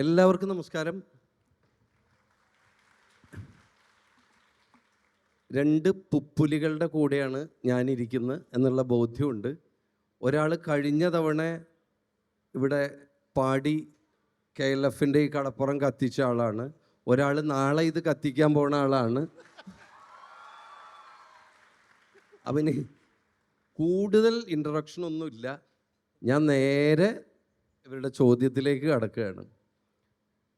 എല്ലാവർക്കും നമസ്കാരം. രണ്ട് പുപ്പുലികളുടെ കൂടെയാണ് ഞാനിരിക്കുന്നത് എന്നുള്ള ബോധ്യമുണ്ട്. ഒരാൾ കഴിഞ്ഞ തവണ ഇവിടെ പാടി KLF-ൻ്റെ ഈ കടപ്പുറം കത്തിച്ച ആളാണ്. ഒരാൾ നാളെ ഇത് കത്തിക്കാൻ പോണ ആളാണ്. അവന് കൂടുതൽ ഇൻട്രൊഡക്ഷനൊന്നുമില്ല. ഞാൻ നേരെ ഇവരുടെ ചോദ്യത്തിലേക്ക് കടക്കുകയാണ്.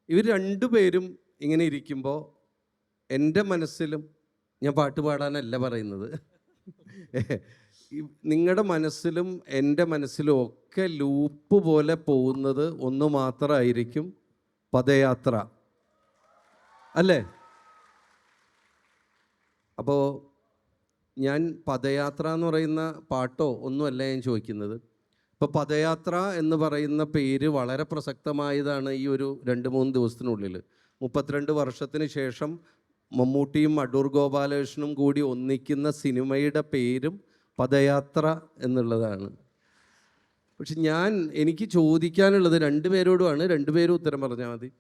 ഇവർ രണ്ടുപേരും ഇങ്ങനെ ഇരിക്കുമ്പോൾ എൻ്റെ മനസ്സിലും, ഞാൻ പാട്ട് പാടാനല്ല പറയുന്നത്, നിങ്ങളുടെ മനസ്സിലും എൻ്റെ മനസ്സിലും ഒക്കെ ലൂപ്പ് പോലെ പോകുന്നത് ഒന്ന് മാത്രമായിരിക്കും, പദയാത്ര അല്ലേ? അപ്പോൾ ഞാൻ പദയാത്ര എന്ന് പറയുന്ന പാട്ടോ ഒന്നുമല്ല ഞാൻ ചോദിക്കുന്നത്. ഇപ്പോൾ പദയാത്ര എന്ന് പറയുന്ന പേര് വളരെ പ്രസക്തമായതാണ് ഈ ഒരു 2-3 ദിവസത്തിനുള്ളിൽ. 32 വർഷത്തിന് ശേഷം മമ്മൂട്ടിയും അടൂർ ഗോപാലകൃഷ്ണനും കൂടി ഒന്നിക്കുന്ന സിനിമയുടെ പേരും പദയാത്ര എന്നുള്ളതാണ്. പക്ഷെ എനിക്ക് ചോദിക്കാനുള്ളത് രണ്ടുപേരോടുമാണ്. രണ്ടുപേരും ഉത്തരം പറഞ്ഞാൽ മതി.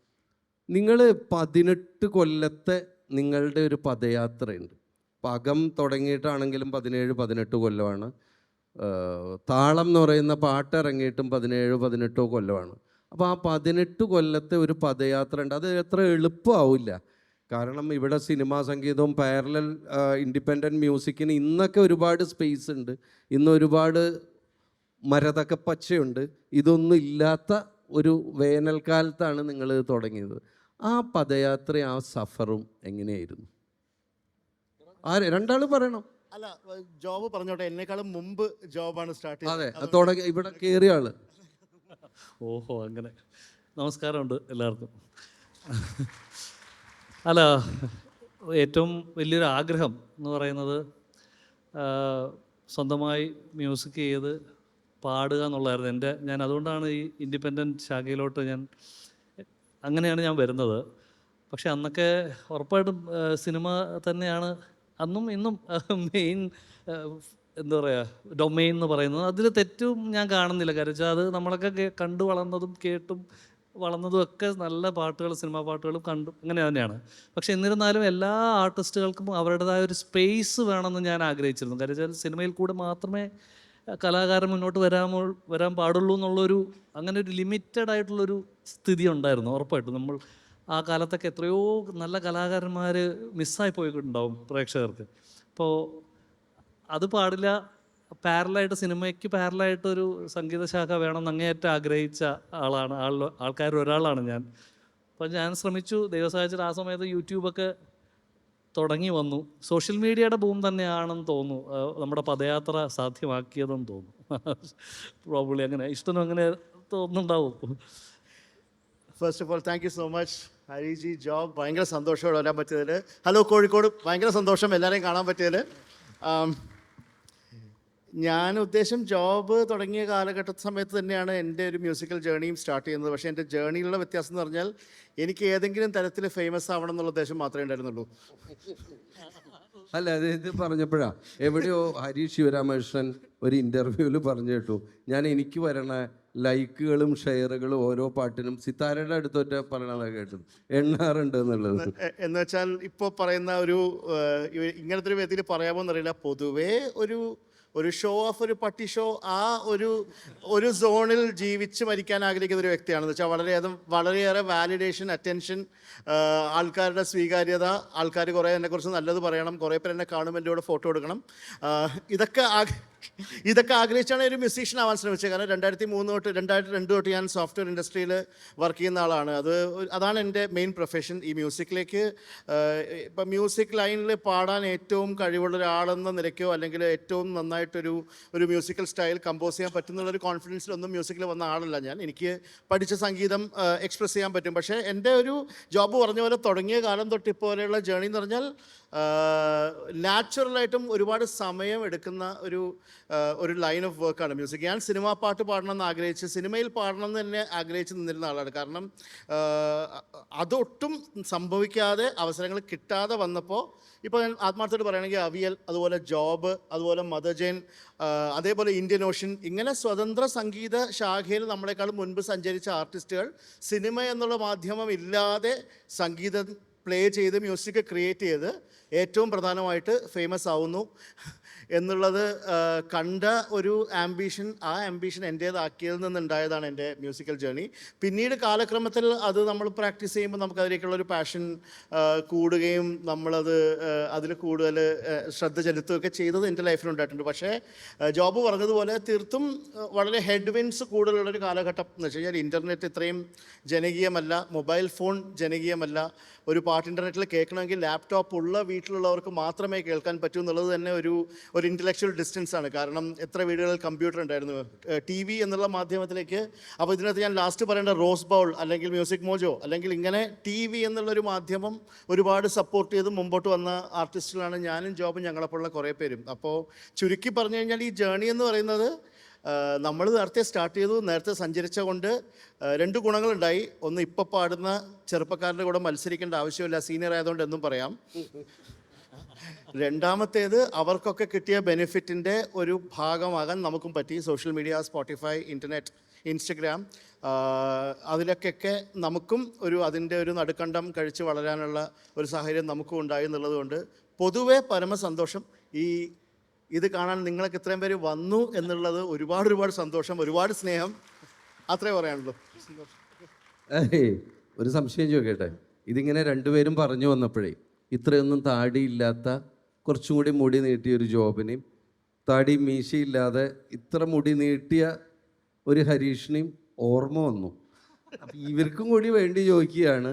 നിങ്ങൾ 18 കൊല്ലത്തെ നിങ്ങളുടെ ഒരു പദയാത്രയുണ്ട്. പകം തുടങ്ങിയിട്ടാണെങ്കിലും 17-18 കൊല്ലമാണ്. താളം എന്ന് പറയുന്ന പാട്ടിറങ്ങിയിട്ടും 17-18 കൊല്ലമാണ്. അപ്പോൾ ആ 18 കൊല്ലത്തെ ഒരു പദയാത്ര ഉണ്ട്. അത് എത്ര എളുപ്പമാവില്ല. കാരണം ഇവിടെ സിനിമാ സംഗീതവും പാരലൽ ഇൻഡിപെൻഡൻറ്റ് മ്യൂസിക്കിന് ഇന്നൊക്കെ ഒരുപാട് സ്പേസ് ഉണ്ട്. ഇന്ന് ഒരുപാട് മരതകപ്പച്ചയുണ്ട്. ഇതൊന്നും ഇല്ലാത്ത ഒരു വേനൽക്കാലത്താണ് നിങ്ങൾ തുടങ്ങിയത്. ആ പദയാത്ര, ആ സഫറും എങ്ങനെയായിരുന്നു? രണ്ടാൾ പറയണം. അല്ല, ജോബ് പറഞ്ഞോട്ടെ. എന്നെക്കാളും മുമ്പ് ജോബാണ് സ്റ്റാർട്ട് ചെയ്തത്. അതെ, തുടങ്ങി ഇവിടെ കയറിയ ആള്. ഓഹോ, അങ്ങനെ. നമസ്കാരമുണ്ട് എല്ലാവർക്കും. അല്ല, ഏറ്റവും വലിയൊരു ആഗ്രഹം എന്ന് പറയുന്നത് സ്വന്തമായി മ്യൂസിക് ചെയ്ത് പാടുക എന്നുള്ളതായിരുന്നു ഞാൻ അതുകൊണ്ടാണ് ഈ ഇൻഡിപെൻഡൻറ്റ് ശാഖയിലോട്ട് അങ്ങനെയാണ് ഞാൻ വരുന്നത്. പക്ഷെ അന്നൊക്കെ ഉറപ്പായിട്ടും സിനിമ തന്നെയാണ് അന്നും ഇന്നും മെയിൻ എന്താ പറയുക ഡൊമെയിൻ എന്ന് പറയുന്നത്. അതിൽ തെറ്റും ഞാൻ കാണുന്നില്ല. കാര്യം വെച്ചാൽ അത് നമ്മളൊക്കെ കണ്ടു വളർന്നതും കേട്ടും വളർന്നതും ഒക്കെ നല്ല പാട്ടുകൾ, സിനിമാ പാട്ടുകളും കണ്ടും അങ്ങനെ തന്നെയാണ്. പക്ഷെ എന്നിരുന്നാലും എല്ലാ ആർട്ടിസ്റ്റുകൾക്കും അവരുടേതായ ഒരു സ്പേസ് വേണമെന്ന് ഞാൻ ആഗ്രഹിച്ചിരുന്നു. കാര്യം വെച്ചാൽ സിനിമയിൽ കൂടെ മാത്രമേ കലാകാരൻ മുന്നോട്ട് വരാൻ പാടുള്ളൂ എന്നുള്ളൊരു അങ്ങനെ ഒരു ലിമിറ്റഡ് ആയിട്ടുള്ളൊരു സ്ഥിതി ഉണ്ടായിരുന്നു. ഉറപ്പായിട്ടും നമ്മൾ ആ കാലത്തൊക്കെ എത്രയോ നല്ല കലാകാരന്മാർ മിസ്സായി പോയിട്ടുണ്ടാവും പ്രേക്ഷകർക്ക്. അപ്പോൾ അത് പാടില്ല. പാരലായിട്ട് സിനിമയ്ക്ക് പാരലായിട്ടൊരു സംഗീതശാഖ വേണമെന്ന് അങ്ങേയറ്റം ആഗ്രഹിച്ച ആൾക്കാരിൽ ഒരാളാണ് ഞാൻ. അപ്പോൾ ഞാൻ ശ്രമിച്ചു. ദൈവം സഹായിച്ചിട്ട് ആ സമയത്ത് യൂട്യൂബൊക്കെ തുടങ്ങി വന്നു. സോഷ്യൽ മീഡിയയുടെ ബൂം തന്നെയാണെന്ന് തോന്നുന്നു നമ്മുടെ പദയാത്ര സാധ്യമാക്കിയതെന്ന് തോന്നുന്നു. പ്രോബ്ലി അങ്ങനെ ഇഷ്ടനും അങ്ങനെ തോന്നുന്നുണ്ടാവും. First of all thank you so much Hariji. Job ഭയങ്കര സന്തോഷത്തോടെ വരാൻ പറ്റിയതിൽ. ഹലോ കോഴിക്കോട്, ഭയങ്കര സന്തോഷം എല്ലാവരെയും കാണാൻ പറ്റിയതിൽ. ഞാൻ ഉദ്ദേശം ജോബ് തുടങ്ങിയ കാലഘട്ട സമയത്ത് തന്നെയാണ് എൻ്റെ ഒരു മ്യൂസിക്കൽ ജേണിയും സ്റ്റാർട്ട് ചെയ്യുന്നത്. പക്ഷേ എൻ്റെ ജേണിയിലുള്ള വ്യത്യാസം എന്ന് പറഞ്ഞാൽ എനിക്ക് ഏതെങ്കിലും തരത്തിൽ ഫേമസ് ആവണം എന്നുള്ള ഉദ്ദേശം മാത്രമേ ഉണ്ടായിരുന്നുള്ളൂ. അല്ല, ഇത് പറഞ്ഞപ്പോഴാണ് എവിടെയോ ഹരീഷ് ശിവരാമകൃഷ്ണൻ ഒരു ഇൻ്റർവ്യൂവിൽ പറഞ്ഞു കേട്ടു, എനിക്ക് വരണ ലൈക്കുകളും ഷെയറുകളും ഓരോ പാട്ടിനും സിത്താരയുടെ അടുത്തൊറ്റ പറയണതൊക്കെ കേട്ടു എണ്ണാറുണ്ട് എന്നുള്ളത്. എന്ന് വെച്ചാൽ ഇപ്പോൾ പറയുന്ന ഇങ്ങനത്തെ ഒരു വേദിയിൽ പറയാമോ എന്നറിയില്ല. പൊതുവേ ഒരു ഷോ ഓഫ്, ഒരു പട്ടി ഷോ, ആ ഒരു സോണിൽ ജീവിച്ച് മരിക്കാൻ ആഗ്രഹിക്കുന്ന ഒരു വ്യക്തിയാണെന്ന് വെച്ചാൽ വളരെയേറെ വാലിഡേഷൻ, അറ്റൻഷൻ, ആൾക്കാരുടെ സ്വീകാര്യത, ആൾക്കാർ കുറേ എന്നെക്കുറിച്ച് നല്ലത് പറയണം, കുറേ പേർ എന്നെ കാണുമ്പോൾ എൻ്റെ കൂടെ ഫോട്ടോ എടുക്കണം. ഇതൊക്കെ ആഗ്രഹിച്ചാണ് ഒരു മ്യൂസീഷ്യൻ ആവാൻ ശ്രമിച്ചത്. കാരണം 2002 തൊട്ട് ഞാൻ സോഫ്റ്റ്വെയർ ഇൻഡസ്ട്രിയിൽ വർക്ക് ചെയ്യുന്ന ആളാണ്. അതാണ് എൻ്റെ മെയിൻ പ്രൊഫഷൻ. ഈ മ്യൂസിക്കിലേക്ക് ഇപ്പം മ്യൂസിക് ലൈനിൽ പാടാൻ ഏറ്റവും കഴിവുള്ള ഒരാളെന്ന നിലയ്ക്കോ അല്ലെങ്കിൽ ഏറ്റവും നന്നായിട്ടൊരു മ്യൂസിക്കൽ സ്റ്റൈൽ കമ്പോസ് ചെയ്യാൻ പറ്റുന്നുള്ളൊരു കോൺഫിഡൻസിലൊന്നും മ്യൂസിക്കിൽ വന്ന ആളല്ല ഞാൻ. എനിക്ക് പഠിച്ച സംഗീതം എക്സ്പ്രസ് ചെയ്യാൻ പറ്റും. പക്ഷേ എൻ്റെ ഒരു ജോബ് പറഞ്ഞ പോലെ തുടങ്ങിയ കാലം തൊട്ട് ഇപ്പോലെയുള്ള ജേണി എന്ന് പറഞ്ഞാൽ നാച്ചുറലായിട്ടും ഒരുപാട് സമയം എടുക്കുന്ന ഒരു ലൈൻ ഓഫ് വർക്കാണ് മ്യൂസിക്. ഞാൻ സിനിമാ പാട്ട് പാടണം എന്ന് ആഗ്രഹിച്ച് സിനിമയിൽ പാടണം എന്ന് തന്നെ ആഗ്രഹിച്ച് നിന്നിരുന്ന ആളാണ്. കാരണം അതൊട്ടും സംഭവിക്കാതെ അവസരങ്ങൾ കിട്ടാതെ വന്നപ്പോൾ ഇപ്പോൾ ഞാൻ ആത്മാർത്ഥമായിട്ട് പറയുകയാണെങ്കിൽ അവിയൽ, അതുപോലെ ജോബ്, അതുപോലെ മദർ ജെയിൻ, അതേപോലെ ഇന്ത്യൻ ഓഷ്യൻ, ഇങ്ങനെ സ്വതന്ത്ര സംഗീത ശാഖയിൽ നമ്മളെക്കാളും മുൻപ് സഞ്ചരിച്ച ആർട്ടിസ്റ്റുകൾ സിനിമ എന്നുള്ള മാധ്യമം ഇല്ലാതെ സംഗീതം പ്ലേ ചെയ്ത് മ്യൂസിക് ക്രിയേറ്റ് ചെയ്ത് ഏറ്റവും പ്രധാനമായിട്ട് ഫേമസ് ആവുന്നു എന്നുള്ളത് കണ്ട ഒരു ആംബിഷൻ, ആ ആംബിഷൻ എൻ്റേതാക്കിയതിൽ നിന്നുണ്ടായതാണ് എൻ്റെ മ്യൂസിക്കൽ ജേർണി. പിന്നീട് കാലക്രമത്തിൽ അത് നമ്മൾ പ്രാക്ടീസ് ചെയ്യുമ്പോൾ നമുക്ക് അതിലേക്കുള്ളൊരു പാഷൻ കൂടുകയും നമ്മളത് അതിൽ കൂടുതൽ ശ്രദ്ധ ചെലുത്തുകയൊക്കെ ചെയ്തത് എൻ്റെ ലൈഫിലുണ്ടായിട്ടുണ്ട്. പക്ഷേ ജോബ് പറഞ്ഞതുപോലെ തീർത്തും വളരെ ഹെഡ് വിൻസ് കൂടുതലുള്ളൊരു കാലഘട്ടം എന്ന് വെച്ച് കഴിഞ്ഞാൽ ഇൻ്റർനെറ്റ് ഇത്രയും ജനകീയമല്ല, മൊബൈൽ ഫോൺ ജനകീയമല്ല, ഒരു പാട്ട് ഇൻ്റർനെറ്റിൽ കേൾക്കണമെങ്കിൽ ലാപ്ടോപ്പ് ഉള്ള വീട്ടിലുള്ളവർക്ക് മാത്രമേ കേൾക്കാൻ പറ്റൂ എന്നുള്ളത് തന്നെ ഒരു ഇൻ്റലക്ച്വൽ ഡിസ്റ്റൻസ് ആണ്. കാരണം എത്ര വീടുകളിൽ കമ്പ്യൂട്ടർ ഉണ്ടായിരുന്നു, ടി വി എന്നുള്ള മാധ്യമത്തിലേക്ക്. അപ്പോൾ ഇതിനകത്ത് ഞാൻ ലാസ്റ്റ് പറയേണ്ട റോസ് ബൗൾ അല്ലെങ്കിൽ മ്യൂസിക് മോജോ അല്ലെങ്കിൽ ഇങ്ങനെ ടി വി എന്നുള്ളൊരു മാധ്യമം ഒരുപാട് സപ്പോർട്ട് ചെയ്ത് മുമ്പോട്ട് വന്ന ആർട്ടിസ്റ്റുകളാണ് ഞാനും ജോബും ഞങ്ങളെപ്പോലുള്ള കുറേ പേരും. അപ്പോൾ ചുരുക്കി പറഞ്ഞു കഴിഞ്ഞാൽ ഈ ജേർണി എന്ന് പറയുന്നത് നമ്മൾ നേരത്തെ സ്റ്റാർട്ട് ചെയ്തു, നേരത്തെ സഞ്ചരിച്ച കൊണ്ട് 2 ഗുണങ്ങളുണ്ടായി. ഒന്ന്, ഇപ്പോൾ പാടുന്ന ചെറുപ്പക്കാരുടെ കൂടെ മത്സരിക്കേണ്ട ആവശ്യമില്ല, സീനിയർ ആയതുകൊണ്ട് എന്നും പറയാം. രണ്ടാമത്തേത്, അവർക്കൊക്കെ കിട്ടിയ ബെനിഫിറ്റിൻ്റെ ഒരു ഭാഗമാകാൻ നമുക്കും പറ്റി. Social media, Spotify, internet, Instagram, അതിലൊക്കെ നമുക്കും അതിൻ്റെ ഒരു നടുക്കണ്ടം കഴിച്ച് വളരാനുള്ള ഒരു സാഹചര്യം നമുക്കും ഉണ്ടായി എന്നുള്ളത് കൊണ്ട് പൊതുവെ പരമസന്തോഷം. ഇത് കാണാൻ നിങ്ങളൊക്കെ ഇത്രയും പേര് വന്നു എന്നുള്ളത് ഒരുപാട് സന്തോഷം, ഒരുപാട് സ്നേഹം, അത്രേ പറയാനുള്ളൂ. ഒരു സംശയം ചോദിക്കട്ടെ, ഇതിങ്ങനെ രണ്ടുപേരും പറഞ്ഞു വന്നപ്പോഴേ ഇത്രയൊന്നും താടിയില്ലാത്ത കുറച്ചും കൂടി മുടി നീട്ടിയ ഒരു ജോബിനെയും താടി മീശയില്ലാതെ ഇത്ര മുടി നീട്ടിയ ഒരു ഹരീഷിനെയും ഓർമ്മ വന്നു. അപ്പം ഇവർക്കും കൂടി വേണ്ടി ചോദിക്കുകയാണ്,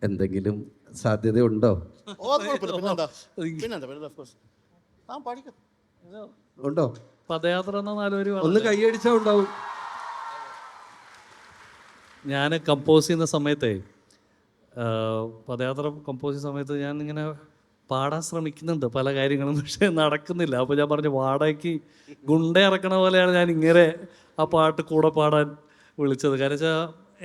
എന്തെങ്കിലും സാധ്യതയുണ്ടോ? ഉണ്ടോ? പദയാത്ര ഒന്ന് കൈയടിച്ചാൽ ഉണ്ടാവും. ഞാൻ കമ്പോസ് ചെയ്യുന്ന സമയത്തേ, പദയാത്ര കമ്പോസ് ചെയ്യുന്ന സമയത്ത് ഞാൻ ഇങ്ങനെ പാടാൻ ശ്രമിക്കുന്നുണ്ട് പല കാര്യങ്ങളും, പക്ഷേ നടക്കുന്നില്ല. അപ്പോൾ ഞാൻ പറഞ്ഞു, വാടകയ്ക്ക് ഗുണ്ട ഇറക്കണ പോലെയാണ് ഞാൻ ഇങ്ങനെ ആ പാട്ട് കൂടെ പാടാൻ വിളിച്ചത്. കാരണം വെച്ചാൽ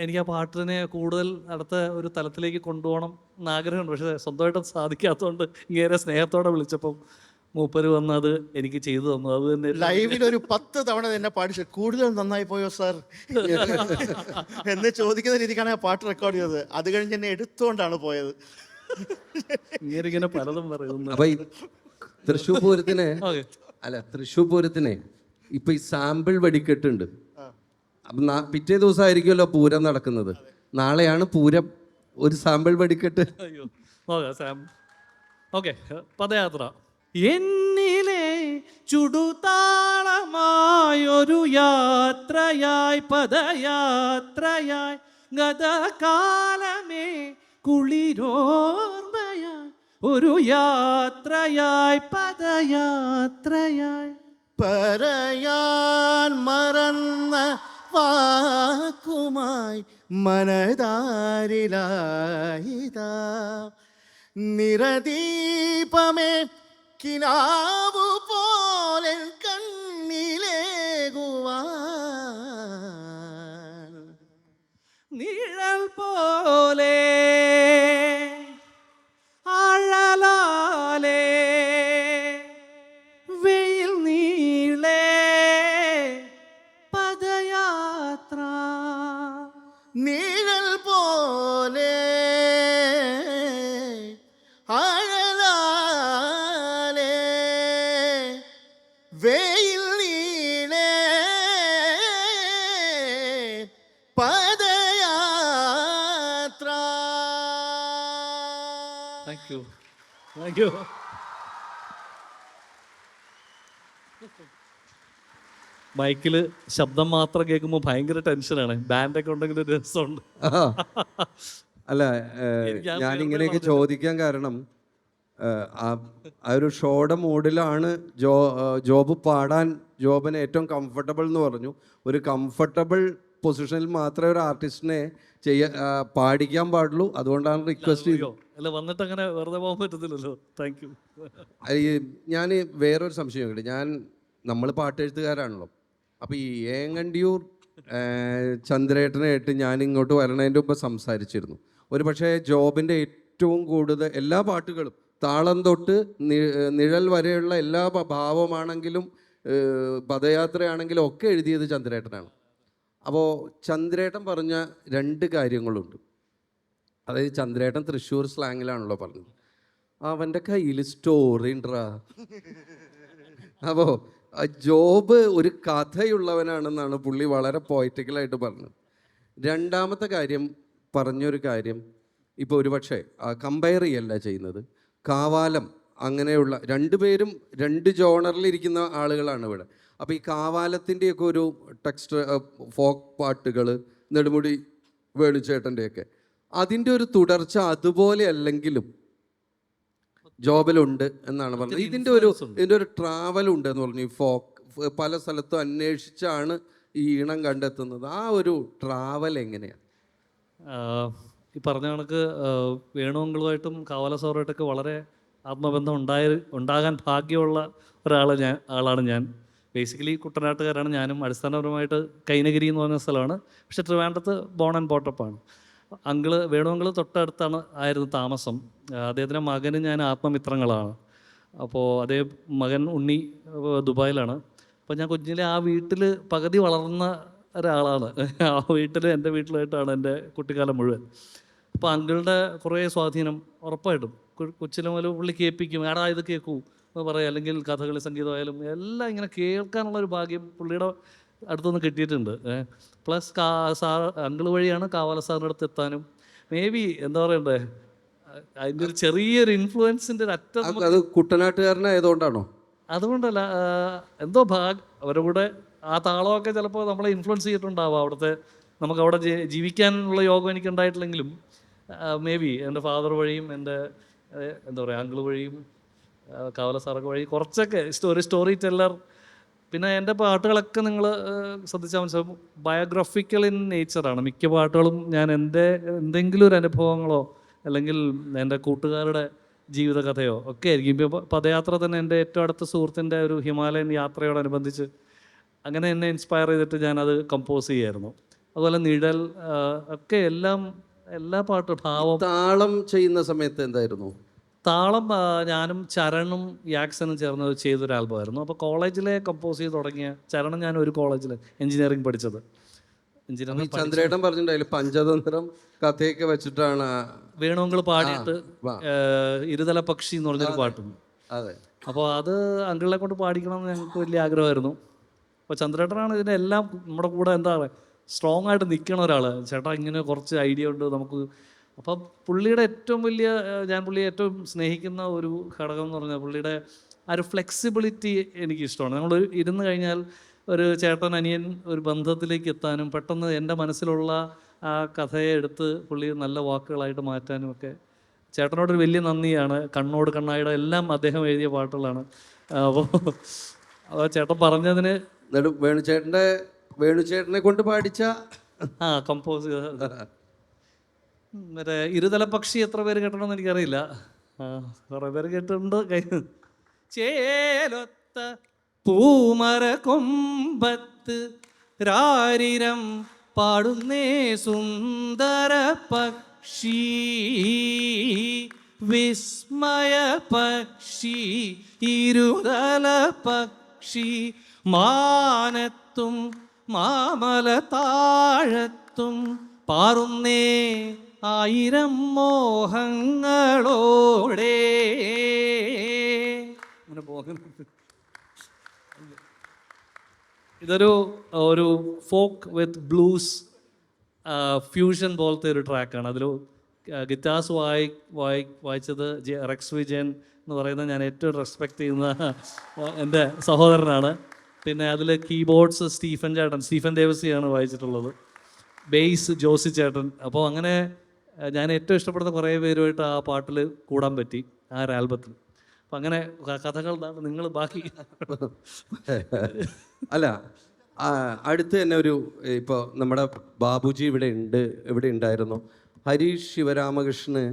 എനിക്ക് ആ പാട്ടിനെ കൂടുതൽ അടുത്ത ഒരു തലത്തിലേക്ക് കൊണ്ടുപോകണം എന്നാഗ്രഹമുണ്ട്. പക്ഷേ സ്വന്തമായിട്ട് സാധിക്കാത്തതുകൊണ്ട് ഇങ്ങനെ സ്നേഹത്തോടെ വിളിച്ചപ്പം മൂപ്പര് വന്ന് അത് എനിക്ക് ചെയ്തു തന്നു. അത് തന്നെ ലൈവിൽ ഒരു 10 തവണ തന്നെ പാടിച്ചു, കൂടുതൽ നന്നായി പോയോ സാർ എന്ന് ചോദിക്കുന്ന രീതിക്കാണ് ആ പാട്ട് റെക്കോർഡ് ചെയ്തത്. അത് കഴിഞ്ഞ് എന്നെ എടുത്തുകൊണ്ടാണ് പോയത്. ഇങ്ങനെ പലതും പറയുന്നു. അപ്പൊ ഈ തൃശ്ശൂർ പൂരത്തിനെ ഇപ്പൊ ഈ സാമ്പിൾ വെടിക്കെട്ടുണ്ട്. അപ്പം പിറ്റേ ദിവസമായിരിക്കുമല്ലോ പൂരം നടക്കുന്നത്. നാളെയാണ് പൂരം. ഒരു സാമ്പിൾ വെടിക്കെട്ട്. ഓക്കെ, പദയാത്ര. എന്നിലെ ചുടുതാളമായൊരു യാത്രയായി, പദയാത്രയായി, ഗതകാലമേ കുളിരോർമ്മയായി, ഒരു യാത്രയായി, പദയാത്രയായി. പറയാൻ മറന്ന വാക്കുമായി മനതാരിലായിതാ, നിറദീപമേ കിനാവു പോലെ കണ്ണിലേകുവാൻ, നിഴൽ പോലെ അഴലാലേ വെയിൽ നീളേ പദയാത്ര, നിഴൽ പോലെ അഴലാലേ വെയിൽ നീളേ പദയാത്ര. Thank you. മൈക്കിൽ ശബ്ദം മാത്രം കേൾക്കുമ്പോൾ ഭയങ്കര ടെൻഷനാണ്. ബാൻഡൊക്കെ ഉണ്ടെങ്കിൽ ഒരു രസമുണ്ട്. അല്ല, ഞാൻ ഇങ്ങനെയൊക്കെ ചോദിക്കാൻ കാരണം ആ ഒരു ഷോയുടെ മൂഡിലാണ് ജോബ് പാടാൻ. ജോബിന് ഏറ്റവും കംഫർട്ടബിൾ എന്ന് പറഞ്ഞു. ഒരു കംഫർട്ടബിൾ പൊസിഷനിൽ മാത്രമേ ഒരു ആർട്ടിസ്റ്റിനെ പാടിക്കാൻ പാടുള്ളൂ. അതുകൊണ്ടാണ് റിക്വസ്റ്റ് അയ്യോ അല്ല, വന്നിട്ട് അങ്ങനെ വെറുതെ പോകാൻ പറ്റത്തില്ലല്ലോ. Thank you. ഞാൻ വേറൊരു സംശയം ഉണ്ട്. നമ്മൾ പാട്ടെഴുത്തുകാരാണല്ലോ. അപ്പോൾ ഈ ഏങ്ങണ്ടിയൂർ ചന്ദ്രേട്ടനായിട്ട് ഞാൻ ഇങ്ങോട്ട് വരണതിൻ്റെ മുമ്പ് സംസാരിച്ചിരുന്നു. ഒരു പക്ഷേ ജോബിൻ്റെ ഏറ്റവും കൂടുതൽ എല്ലാ പാട്ടുകളും താളം തൊട്ട് നിഴൽ വരെയുള്ള എല്ലാ ഭാവമാണെങ്കിലും പദയാത്രയാണെങ്കിലും ഒക്കെ എഴുതിയത് ചന്ദ്രേട്ടനാണ്. അപ്പോൾ ചന്ദ്രേട്ടൻ പറഞ്ഞ 2 കാര്യങ്ങളുണ്ട്. അതായത് ചന്ദ്രേട്ടൻ തൃശ്ശൂർ സ്ലാങ്ങിലാണല്ലോ പറഞ്ഞത്. അവൻ്റെ കയ്യിൽ സ്റ്റോറി ഉണ്ടറാ. അപ്പോൾ ജോബ് ഒരു കഥയുള്ളവനാണെന്നാണ് പുള്ളി വളരെ പോയറ്റിക്കലായിട്ട് പറഞ്ഞത്. രണ്ടാമത്തെ കാര്യം പറഞ്ഞൊരു കാര്യം, ഇപ്പോൾ ഒരുപക്ഷെ കമ്പയർ ചെയ്യല്ല ചെയ്യുന്നത്, കാവാലം അങ്ങനെയുള്ള 2 പേരും 2 ജോണറിലിരിക്കുന്ന ആളുകളാണ് ഇവിടെ. അപ്പോൾ ഈ കാവാലത്തിൻ്റെയൊക്കെ ഒരു ടെക്സ്റ്റ് ഫോക്ക് പാട്ടുകൾ, നെടുമുടി വേണുചേട്ടൻ്റെയൊക്കെ, അതിൻ്റെ ഒരു തുടർച്ച അതുപോലെ അല്ലെങ്കിലും ജോബിലുണ്ട് എന്നാണ് പറഞ്ഞത്. ഇതിൻ്റെ ഒരു ട്രാവൽ ഉണ്ടെന്ന് പറഞ്ഞു. ഈ ഫോക്ക് പല സ്ഥലത്തും അന്വേഷിച്ചാണ് ഈ ഈണം കണ്ടെത്തുന്നത്. ആ ഒരു ട്രാവൽ എങ്ങനെയാണ്? ഈ പറഞ്ഞ കണക്ക് വേണുവങ്കളുമായിട്ടും കാവാല സാറുമായിട്ടൊക്കെ വളരെ ആത്മബന്ധം ഉണ്ടാകാൻ ഭാഗ്യമുള്ള ആളാണ് ഞാൻ. ബേസിക്കലി കുട്ടനാട്ടുകാരാണ് ഞാനും. അടിസ്ഥാനപരമായിട്ട് കൈനഗിരി എന്ന് പറഞ്ഞ സ്ഥലമാണ്, പക്ഷേ ട്രിവാൻഡ്രത്ത് ബോൺ ആൻഡ് ബോട്ടപ്പാണ്. വേണുവങ്കൾ ആയിരുന്നു താമസം. അദ്ദേഹത്തിൻ്റെ മകന് ഞാൻ ആത്മമിത്രങ്ങളാണ്. അപ്പോൾ അതേ മകൻ ഉണ്ണി ദുബായിലാണ്. അപ്പോൾ ഞാൻ കുഞ്ഞിലെ ആ വീട്ടിൽ പകുതി വളർന്ന ഒരാളാണ്. ആ വീട്ടിൽ എൻ്റെ വീട്ടിലായിട്ടാണ് എൻ്റെ കുട്ടിക്കാലം മുഴുവൻ. അപ്പോൾ അങ്കിളുടെ കുറേ സ്വാധീനം ഉറപ്പായിട്ടും കൊച്ചിലെ മുതൽ പുള്ളി കേൾപ്പിക്കും. എടാ ഇത് കേൾക്കൂ എന്ന് പറയും. അല്ലെങ്കിൽ കഥകളി സംഗീതമായാലും എല്ലാം ഇങ്ങനെ കേൾക്കാനുള്ളൊരു ഭാഗ്യം പുള്ളിയുടെ അടുത്തുനിന്ന് കിട്ടിയിട്ടുണ്ട്. പ്ലസ് അങ്കിൾ വഴിയാണ് കാവാല സാറിൻ്റെ അടുത്ത് എത്താനും മേ ബി എന്താ പറയണ്ടേ, അതിൻ്റെ ഒരു ചെറിയൊരു ഇൻഫ്ലുവൻസിൻ്റെ ഒരു അറ്റം. അത് കുട്ടനാട്ടുകാരനായതുകൊണ്ടാണോ? അതുകൊണ്ടല്ല, എന്തോ അവരുടെ കൂടെ ആ താളമൊക്കെ ചിലപ്പോൾ നമ്മളെ ഇൻഫ്ലുവൻസ് ചെയ്തിട്ടുണ്ടാവാം. അവിടുത്തെ നമുക്ക് അവിടെ ജീവിക്കാനുള്ള യോഗം എനിക്ക് ഉണ്ടായിട്ടില്ലെങ്കിലും മേ ബി എൻ്റെ ഫാദർ വഴിയും എൻ്റെ എന്താ പറയുക അങ്കിൾ വഴിയും കാവല സാറൊക്കെ വഴി കുറച്ചൊക്കെ ഒരു സ്റ്റോറി ടെല്ലർ. പിന്നെ എൻ്റെ പാട്ടുകളൊക്കെ നിങ്ങൾ ശ്രദ്ധിച്ചാൽ മനസ്സിലാവും, ബയോഗ്രഫിക്കൽ ഇൻ നേച്ചറാണ് മിക്ക പാട്ടുകളും. ഞാൻ എൻ്റെ എന്തെങ്കിലും ഒരു അനുഭവങ്ങളോ അല്ലെങ്കിൽ എൻ്റെ കൂട്ടുകാരുടെ ജീവിതകഥയോ ഒക്കെ ആയിരിക്കും. ഇപ്പോൾ പദയാത്ര തന്നെ എൻ്റെ ഏറ്റവും അടുത്ത സുഹൃത്തിൻ്റെ ഒരു ഹിമാലയൻ യാത്രയോടനുബന്ധിച്ച് അങ്ങനെ എന്നെ ഇൻസ്പയർ ചെയ്തിട്ട് ഞാനത് കമ്പോസ് ചെയ്യായിരുന്നു. അതുപോലെ നിഴൽ ഒക്കെ എല്ലാ പാട്ടും ഭാവം. താളം ചെയ്യുന്ന സമയത്ത് എന്തായിരുന്നു? താളം ഞാനും ചരണും യാക്സനും ചേർന്ന് ചെയ്തൊരു ആൽബമായിരുന്നു. അപ്പോൾ കോളേജിലെ കമ്പോസ് ചെയ്ത് തുടങ്ങിയ ചരണം. ഞാൻ ഒരു കോളേജിൽ എഞ്ചിനീയറിംഗ് പഠിച്ചത്. ചന്ദ്രേട്ടൻ പറഞ്ഞിട്ടുണ്ടായില്ല പഞ്ചതന്ത്രം കഥയൊക്കെ വെച്ചിട്ടാണ് വേണുവങ്കൾ പാടിയിട്ട് ഇരുതല പക്ഷി എന്ന് പറഞ്ഞൊരു പാട്ടുണ്ട്. അതെ. അപ്പോൾ അത് അങ്കിളിനെ കൊണ്ട് പാടിക്കണം എന്ന് ഞങ്ങൾക്ക് വലിയ ആഗ്രഹമായിരുന്നു. അപ്പോൾ ചന്ദ്രേട്ടനാണ് ഇതിൻ്റെ എല്ലാം നമ്മുടെ കൂടെ എന്താ പറയുക സ്ട്രോങ് ആയിട്ട് നിൽക്കണ ഒരാൾ. ചേട്ടാ ഇങ്ങനെ കുറച്ച് ഐഡിയ ഉണ്ട് നമുക്ക്. അപ്പം പുള്ളിയുടെ ഏറ്റവും വലിയ പുള്ളിയെ ഏറ്റവും സ്നേഹിക്കുന്ന ഒരു ഘടകം എന്ന് പറഞ്ഞാൽ പുള്ളിയുടെ ആ ഒരു ഫ്ലെക്സിബിലിറ്റി എനിക്കിഷ്ടമാണ്. നമ്മൾ ഇരുന്ന് കഴിഞ്ഞാൽ ഒരു ചേട്ടൻ അനിയൻ ഒരു ബന്ധത്തിലേക്ക് എത്താനും പെട്ടെന്ന് എൻ്റെ മനസ്സിലുള്ള ആ കഥയെ എടുത്ത് പുള്ളി നല്ല വാക്കുകളായിട്ട് മാറ്റാനും ഒക്കെ ചേട്ടനോടൊരു വലിയ നന്ദിയാണ്. കണ്ണോട് കണ്ണായുടെ എല്ലാം അദ്ദേഹം എഴുതിയ പാട്ടുകളാണ്. അപ്പോൾ ചേട്ടൻ പറഞ്ഞതിന് വേണുചേട്ടനെ കൊണ്ട് പാടിച്ച കമ്പോസ് മറ്റേ ഇരുതല പക്ഷി എത്ര പേര് കേട്ടണമെന്ന് എനിക്കറിയില്ല. കുറേ പേര് കേട്ടിട്ടുണ്ട്. ചേലൊത്ത പൂമര കൊമ്പത്ത് രാരിരം പാടുന്നേ സുന്ദര പക്ഷി വിസ്മയ പക്ഷി ഇരുതല പക്ഷി മാനത്തും മാമല താഴത്തും പാറുന്നേ ആയിരം മോഹങ്ങളോടെ. അങ്ങനെ പോകുന്നുണ്ട്. ഒരു ഫോക്ക് വിത്ത് ബ്ലൂസ് ഫ്യൂഷൻ പോലത്തെ ഒരു ട്രാക്കാണ്. അതിൽ ഗിറ്റാർസ് വായിച്ചത് റെക്സ് വിജയൻ എന്ന് പറയുന്ന ഞാൻ ഏറ്റവും റെസ്പെക്റ്റ് ചെയ്യുന്ന എൻ്റെ സഹോദരനാണ്. പിന്നെ അതിൽ കീബോർഡ്സ് സ്റ്റീഫൻ ദേവസിയാണ് വായിച്ചിട്ടുള്ളത്. ബേസ് ജോസി ചേട്ടൻ. അപ്പോൾ അങ്ങനെ ഞാൻ ഏറ്റവും ഇഷ്ടപ്പെടുന്ന കുറേ പേരുമായിട്ട് ആ പാട്ടിൽ കൂടാൻ പറ്റി ആ ഒരു ആൽബത്തിൽ. അപ്പം അങ്ങനെ കഥകൾ നിങ്ങൾ ബാക്കി അല്ല അടുത്ത് തന്നെ ഒരു ഇപ്പോൾ നമ്മുടെ ബാബുജി ഇവിടെ ഉണ്ടായിരുന്നു. ഹരീഷ് ശിവരാമകൃഷ്ണന്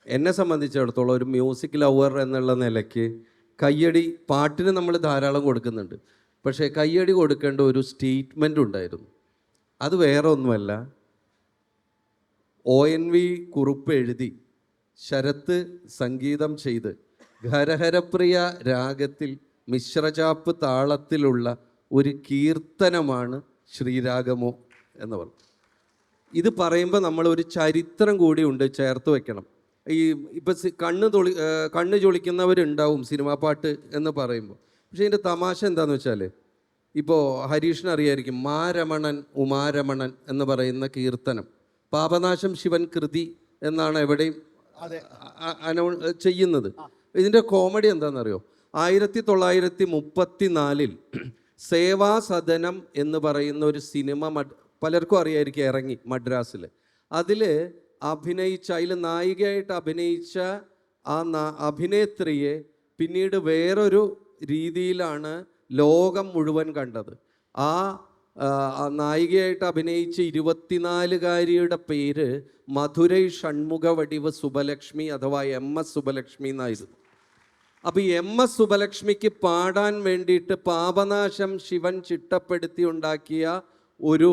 എന്നെ സംബന്ധിച്ചിടത്തോളം ഒരു മ്യൂസിക് ലവർ എന്നുള്ള നിലയ്ക്ക് കയ്യടി പാട്ടിന് നമ്മൾ ധാരാളം കൊടുക്കുന്നുണ്ട്. പക്ഷേ കയ്യടി കൊടുക്കേണ്ട ഒരു സ്റ്റേറ്റ്മെൻ്റ് ഉണ്ടായിരുന്നു. അത് വേറെ ഒന്നുമല്ല, ONV കുറുപ്പ് എഴുതി ശരത്ത് സംഗീതം ചെയ്ത് ഹരഹരപ്രിയ രാഗത്തിൽ മിശ്രചാപ്പ് താളത്തിലുള്ള ഒരു കീർത്തനമാണ് ശ്രീരാഗമോ എന്ന് പറഞ്ഞു. ഇത് പറയുമ്പോൾ നമ്മൾ ഒരു ചരിത്രം കൂടി ഉണ്ട് ചേർത്ത് വെക്കണം. ഈ ഇപ്പം കണ്ണ് ചൊളിക്കുന്നവരുണ്ടാവും സിനിമാ പാട്ട് എന്ന് പറയുമ്പോൾ. പക്ഷേ ഇതിൻ്റെ തമാശ എന്താണെന്ന് വെച്ചാൽ, ഇപ്പോൾ ഹരീഷിന് അറിയായിരിക്കും മാരമണൻ ഉമാരമണൻ എന്ന് പറയുന്ന കീർത്തനം പാപനാശം ശിവൻ കൃതി എന്നാണ് എവിടെയും ചെയ്യുന്നത്. ഇതിൻ്റെ കോമഡി എന്താണെന്നറിയോ? 1934 സേവാസദനം എന്ന് പറയുന്ന ഒരു സിനിമ പലർക്കും അറിയായിരിക്കും ഇറങ്ങി മദ്രാസിൽ. അതിൽ നായികയായിട്ട് അഭിനയിച്ച ആ അഭിനേത്രിയെ പിന്നീട് വേറൊരു രീതിയിലാണ് ലോകം മുഴുവൻ കണ്ടത്. ആ നായികയായിട്ട് അഭിനയിച്ച 24-കാരിയുടെ പേര് മധുരൈ ഷൺമുഖ വടിവ് സുബലക്ഷ്മി അഥവാ MS സുബലക്ഷ്മി എന്നായിരുന്നു. അപ്പോൾ ഈ MS സുബലക്ഷ്മിക്ക് പാടാൻ വേണ്ടിയിട്ട് പാപനാശം ശിവൻ ചിട്ടപ്പെടുത്തി ഉണ്ടാക്കിയ ഒരു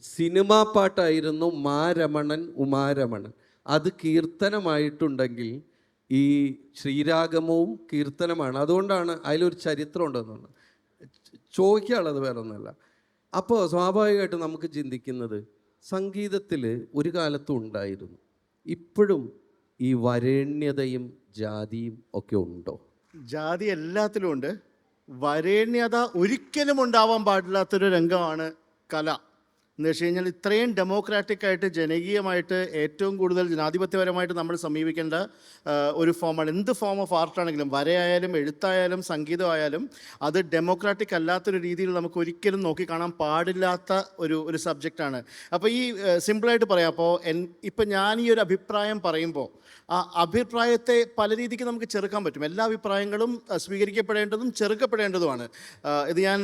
സിനിമാ പാട്ടായിരുന്നു മാരമണൻ ഉമാരമണൻ. അത് കീർത്തനമായിട്ടുണ്ടെങ്കിൽ ഈ ശ്രീരാഗമവും കീർത്തനമാണ്. അതുകൊണ്ടാണ് അതിലൊരു ചരിത്രം ഉണ്ടെന്നുള്ളത് ചോദിക്കാനുള്ളത്, വേറെ ഒന്നുമല്ല. അപ്പോൾ സ്വാഭാവികമായിട്ട് നമുക്ക് ചിന്തിക്കുന്നത്, സംഗീതത്തിൽ ഒരു കാലത്തും ഉണ്ടായിരുന്നു, ഇപ്പോഴും ഈ വരേണ്യതയും ജാതിയും ഒക്കെ ഉണ്ടോ? ജാതി എല്ലാത്തിലും ഉണ്ട്. വരേണ്യത ഒരിക്കലും ഉണ്ടാവാൻ പാടില്ലാത്തൊരു രംഗമാണ് കല. എന്ന് വെച്ച് കഴിഞ്ഞാൽ ഇത്രയും ഡെമോക്രാറ്റിക് ആയിട്ട് ജനകീയമായിട്ട് ഏറ്റവും കൂടുതൽ ജനാധിപത്യപരമായിട്ട് നമ്മൾ സമീപിക്കേണ്ട ഒരു ഫോമാണ്. എന്ത് ഫോം ഓഫ് ആർട്ടാണെങ്കിലും, വരയായാലും എഴുത്തായാലും സംഗീതമായാലും, അത് ഡെമോക്രാറ്റിക് അല്ലാത്തൊരു രീതിയിൽ നമുക്ക് ഒരിക്കലും നോക്കിക്കാണാൻ പാടില്ലാത്ത ഒരു സബ്ജക്റ്റാണ്. അപ്പോൾ ഈ സിമ്പിളായിട്ട് പറയാം, അപ്പോൾ ഇപ്പം ഞാൻ ഈ ഒരു അഭിപ്രായം പറയുമ്പോൾ ആ അഭിപ്രായത്തെ പല രീതിക്ക് നമുക്ക് ചെറുക്കാൻ പറ്റും. എല്ലാ അഭിപ്രായങ്ങളും സ്വീകരിക്കപ്പെടേണ്ടതും ചെറുക്കപ്പെടേണ്ടതുമാണ്. ഇത് ഞാൻ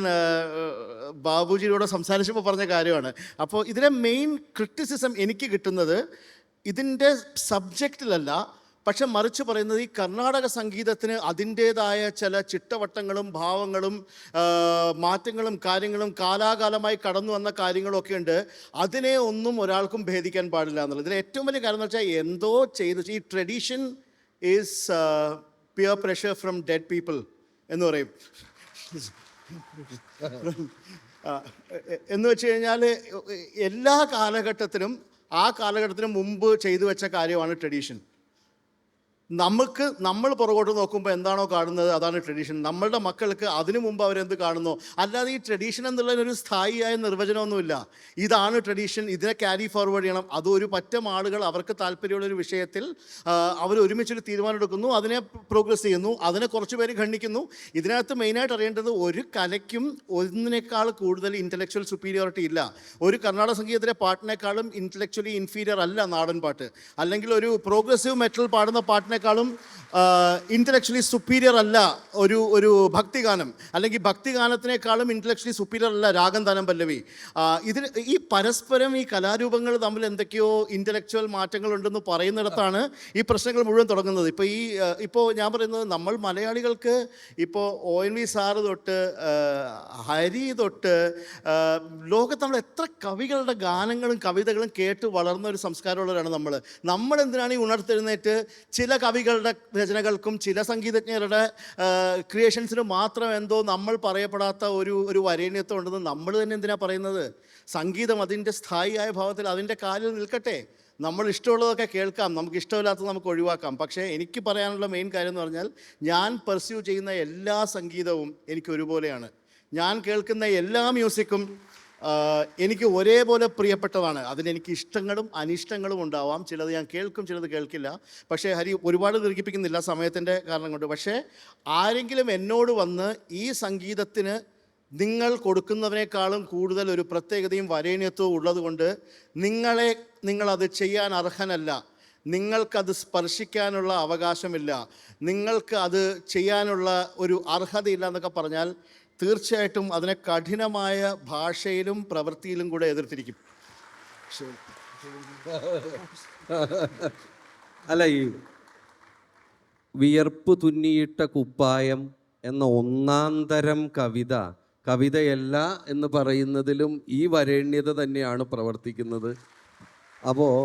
ബാബുജിയോട് സംസാരിച്ചപ്പോൾ പറഞ്ഞ കാര്യമാണ്. അപ്പോൾ ഇതിലെ മെയിൻ ക്രിറ്റിസിസം എനിക്ക് കിട്ടുന്നത് ഇതിൻ്റെ സബ്ജക്റ്റിലല്ല, പക്ഷെ മറിച്ച് പറയുന്നത് ഈ കർണാടക സംഗീതത്തിന് അതിൻ്റേതായ ചില ചിട്ടവട്ടങ്ങളും ഭാവങ്ങളും മാറ്റങ്ങളും കാര്യങ്ങളും കാലാകാലമായി കടന്നു വന്ന കാര്യങ്ങളൊക്കെ ഉണ്ട്. അതിനെ ഒന്നും ഒരാൾക്കും ഭേദിക്കാൻ പാടില്ല എന്നുള്ളത് ഇതിൽ ഏറ്റവും വലിയ കാര്യം എന്ന് വെച്ചാൽ, എന്തോ ചെയ്ത് ഈ tradition is peer pressure from dead people എന്ന് പറയും. എന്ന് വെച്ച് കഴിഞ്ഞാൽ എല്ലാ കാലഘട്ടത്തിലും ആ കാലഘട്ടത്തിന് മുമ്പ് ചെയ്തു വെച്ച കാര്യമാണ് ട്രഡീഷൻ. നമ്മൾ പുറകോട്ട് നോക്കുമ്പോൾ എന്താണോ കാണുന്നത് അതാണ് ട്രഡീഷൻ. നമ്മളുടെ മക്കൾക്ക് അതിനു മുമ്പ് അവരെന്ത് കാണുന്നോ, അല്ലാതെ ഈ ട്രഡീഷൻ എന്നുള്ളതിനൊരു സ്ഥായിയായ നിർവചനമൊന്നുമില്ല. ഇതാണ് ട്രഡീഷൻ, ഇതിനെ ക്യാരി ഫോർവേഡ് ചെയ്യണം. അത് ഒരു പറ്റം ആളുകൾ അവർക്ക് താല്പര്യമുള്ളൊരു വിഷയത്തിൽ അവർ ഒരുമിച്ചൊരു തീരുമാനം എടുക്കുന്നു, അതിനെ പ്രോഗ്രസ് ചെയ്യുന്നു, അതിനെ കുറച്ച് പേര് ഖണ്ഡിക്കുന്നു. ഇതിനകത്ത് മെയിനായിട്ട് അറിയേണ്ടത്, ഒരു കലയ്ക്കും ഒന്നിനേക്കാൾ കൂടുതൽ ഇൻ്റലക്ച്വൽ സുപ്പീരിയോറിറ്റി ഇല്ല. ഒരു കർണാടക സംഗീതത്തിലെ പാട്ടിനേക്കാളും ഇൻ്റലക്ച്വലി ഇൻഫീരിയർ അല്ല നാടൻ പാട്ട്. അല്ലെങ്കിൽ ഒരു പ്രോഗ്രസീവ് മെറ്റൽ പാടുന്ന പാട്ടിനേക്കാളും ഇൻ്റലക്ച്വലി സുപ്പീരിയർ അല്ല ഒരു ഭക്തിഗാനം. അല്ലെങ്കിൽ ഭക്തിഗാനത്തിനേക്കാളും ഇൻ്റലക്ച്വലി സുപ്പീരിയർ അല്ല രാഗം താനം പല്ലവി. ഇതിന് ഈ പരസ്പരം ഈ കലാരൂപങ്ങൾ തമ്മിൽ എന്തൊക്കെയോ ഇൻ്റലക്ച്വൽ മാറ്റങ്ങളുണ്ടെന്ന് പറയുന്നിടത്താണ് ഈ പ്രശ്നങ്ങൾ മുഴുവൻ തുടങ്ങുന്നത്. ഇപ്പോൾ ഞാൻ പറയുന്നത്, നമ്മൾ മലയാളികൾക്ക് ഇപ്പോൾ ONV സാറ് തൊട്ട് ഹരി തൊട്ട് ലോകത്ത് നമ്മൾ എത്ര കവികളുടെ ഗാനങ്ങളും കവിതകളും കേട്ട് വളർന്ന ഒരു സംസ്കാരമുള്ളവരാണ് നമ്മൾ എന്തിനാണ് ഈ ഉണർത്തെഴുന്നേറ്റ് ചില കവികളുടെ രചനകൾക്കും ചില സംഗീതജ്ഞരുടെ ക്രിയേഷൻസിനും മാത്രം എന്തോ നമ്മൾ പറയപ്പെടാത്ത ഒരു വരേണ്യത്വം ഉണ്ടെന്ന് നമ്മൾ തന്നെ എന്തിനാണ് പറയുന്നത്? സംഗീതം അതിൻ്റെ സ്ഥായിയായ ഭാവത്തിൽ അതിൻ്റെ കാലിൽ നിൽക്കട്ടെ. നമ്മൾ ഇഷ്ടമുള്ളതൊക്കെ കേൾക്കാം, നമുക്ക് ഇഷ്ടമില്ലാത്തത് നമുക്ക് ഒഴിവാക്കാം. പക്ഷേ എനിക്ക് പറയാനുള്ള മെയിൻ കാര്യം എന്ന് പറഞ്ഞാൽ, ഞാൻ പെർസ്യൂ ചെയ്യുന്ന എല്ലാ സംഗീതവും എനിക്ക് ഒരുപോലെയാണ്. ഞാൻ കേൾക്കുന്ന എല്ലാ മ്യൂസിക്കും എനിക്ക് ഒരേപോലെ പ്രിയപ്പെട്ടതാണ്. അതിലെനിക്ക് ഇഷ്ടങ്ങളും അനിഷ്ടങ്ങളും ഉണ്ടാവാം. ചിലത് ഞാൻ കേൾക്കും, ചിലത് കേൾക്കില്ല. പക്ഷേ ഹരി ഒരുപാട് ദീർഘിപ്പിക്കുന്നില്ല സമയത്തിൻ്റെ കാരണം കൊണ്ട്. പക്ഷേ ആരെങ്കിലും എന്നോട് വന്ന് ഈ സംഗീതത്തിന് നിങ്ങൾ കൊടുക്കുന്നതിനേക്കാളും കൂടുതൽ ഒരു പ്രത്യേകതയും വരേണ്യത്വവും ഉള്ളതുകൊണ്ട് നിങ്ങളത് ചെയ്യാൻ അർഹനല്ല, നിങ്ങൾക്കത് സ്പർശിക്കാനുള്ള അവകാശമില്ല, നിങ്ങൾക്ക് അത് ചെയ്യാനുള്ള ഒരു അർഹതയില്ല എന്നൊക്കെ പറഞ്ഞാൽ തീർച്ചയായിട്ടും അതിനെ കഠിനമായ ഭാഷയിലും പ്രവൃത്തിയിലും കൂടെ എതിർത്തിരിക്കും. അല്ല, ഈ വിയർപ്പ് തുന്നിയിട്ട കുപ്പായം എന്ന ഒന്നാന്തരം കവിതയല്ല എന്ന് പറയുന്നതിലും ഈ വരേണ്യത തന്നെയാണ് പ്രവർത്തിക്കുന്നത്. അപ്പോൾ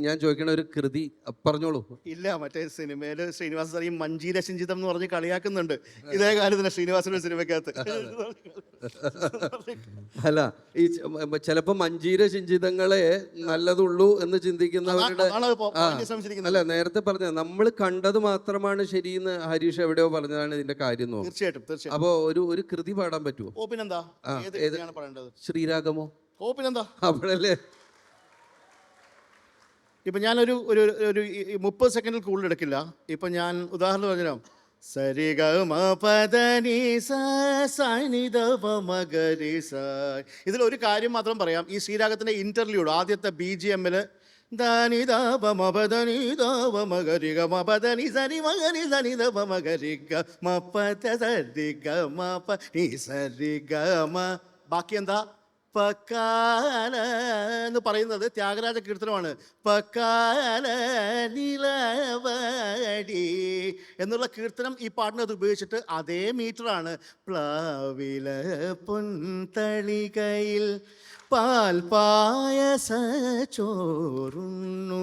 ഞാൻ ചോദിക്കണ ഒരു കൃതി പറഞ്ഞോളൂ. ഇല്ല, മറ്റേ സിനിമയിൽ ശ്രീനിവാസൻ സാർ ഈ മഞ്ജീര ശിഞ്ചിതം എന്ന് പറഞ്ഞ് കളിയാക്കുന്നുണ്ട് ഇതേ കാര്യത്തിന് ശ്രീനിവാസന്റെ സിനിമയ്ക്കകത്ത്. അല്ല, ഈ ചിലപ്പോൾ മഞ്ജീര ശിഞ്ചിതങ്ങളെ നല്ലതുള്ളൂ എന്ന് ചിന്തിക്കുന്നവരുടെ അല്ല, നേരത്തെ പറഞ്ഞത് നമ്മൾ കണ്ടത് മാത്രമാണ് ശരിയെന്ന് ഹരീഷ് എവിടെയോ പറഞ്ഞതാണ് ഇതിന്റെ കാര്യം തോന്നുന്നു. തീർച്ചയായിട്ടും. അപ്പോൾ ഒരു കൃതി പാടാൻ പറ്റുമോ? ഓ പിന്നെന്താ, പറയേണ്ടത് ശ്രീരാഗമോ? ഓ പിന്നെന്താ. അപ്പോഴല്ലേ ഇപ്പം ഞാനൊരു ഒരു ഒരു 30 സെക്കൻഡിൽ കൂടുതൽ എടുക്കില്ല. ഇപ്പം ഞാൻ ഉദാഹരണം പറഞ്ഞോ, സരിഗ മപദനി സനിധമഗരി സ. ഇതിലൊരു കാര്യം മാത്രം പറയാം. ഈ ശ്രീരാഗത്തിൻ്റെ ഇൻ്റർല്യൂഡ് ആദ്യത്തെ BGM-ൽ ധനി ധപ മപദനി ധപ മഗരി ഗ മപദനി സരി മഗരി സനി ധപ മഗരി ഗ മപദ സരി ഗ മപ നി സരി ഗ മ. ബാക്കി എന്താ? പക്കാല എന്ന് പറയുന്നത് ത്യാഗരാജ കീർത്തനമാണ്. പക്കാല നിലവടി എന്നുള്ള കീർത്തനം ഈ പാട്ടിനകത്ത് ഉപയോഗിച്ചിട്ട് അതേ മീറ്ററാണ്. പ്ലാവില പൊൻതളികയിൽ പാൽ പായസ ചോറുണ്ണുവാൻ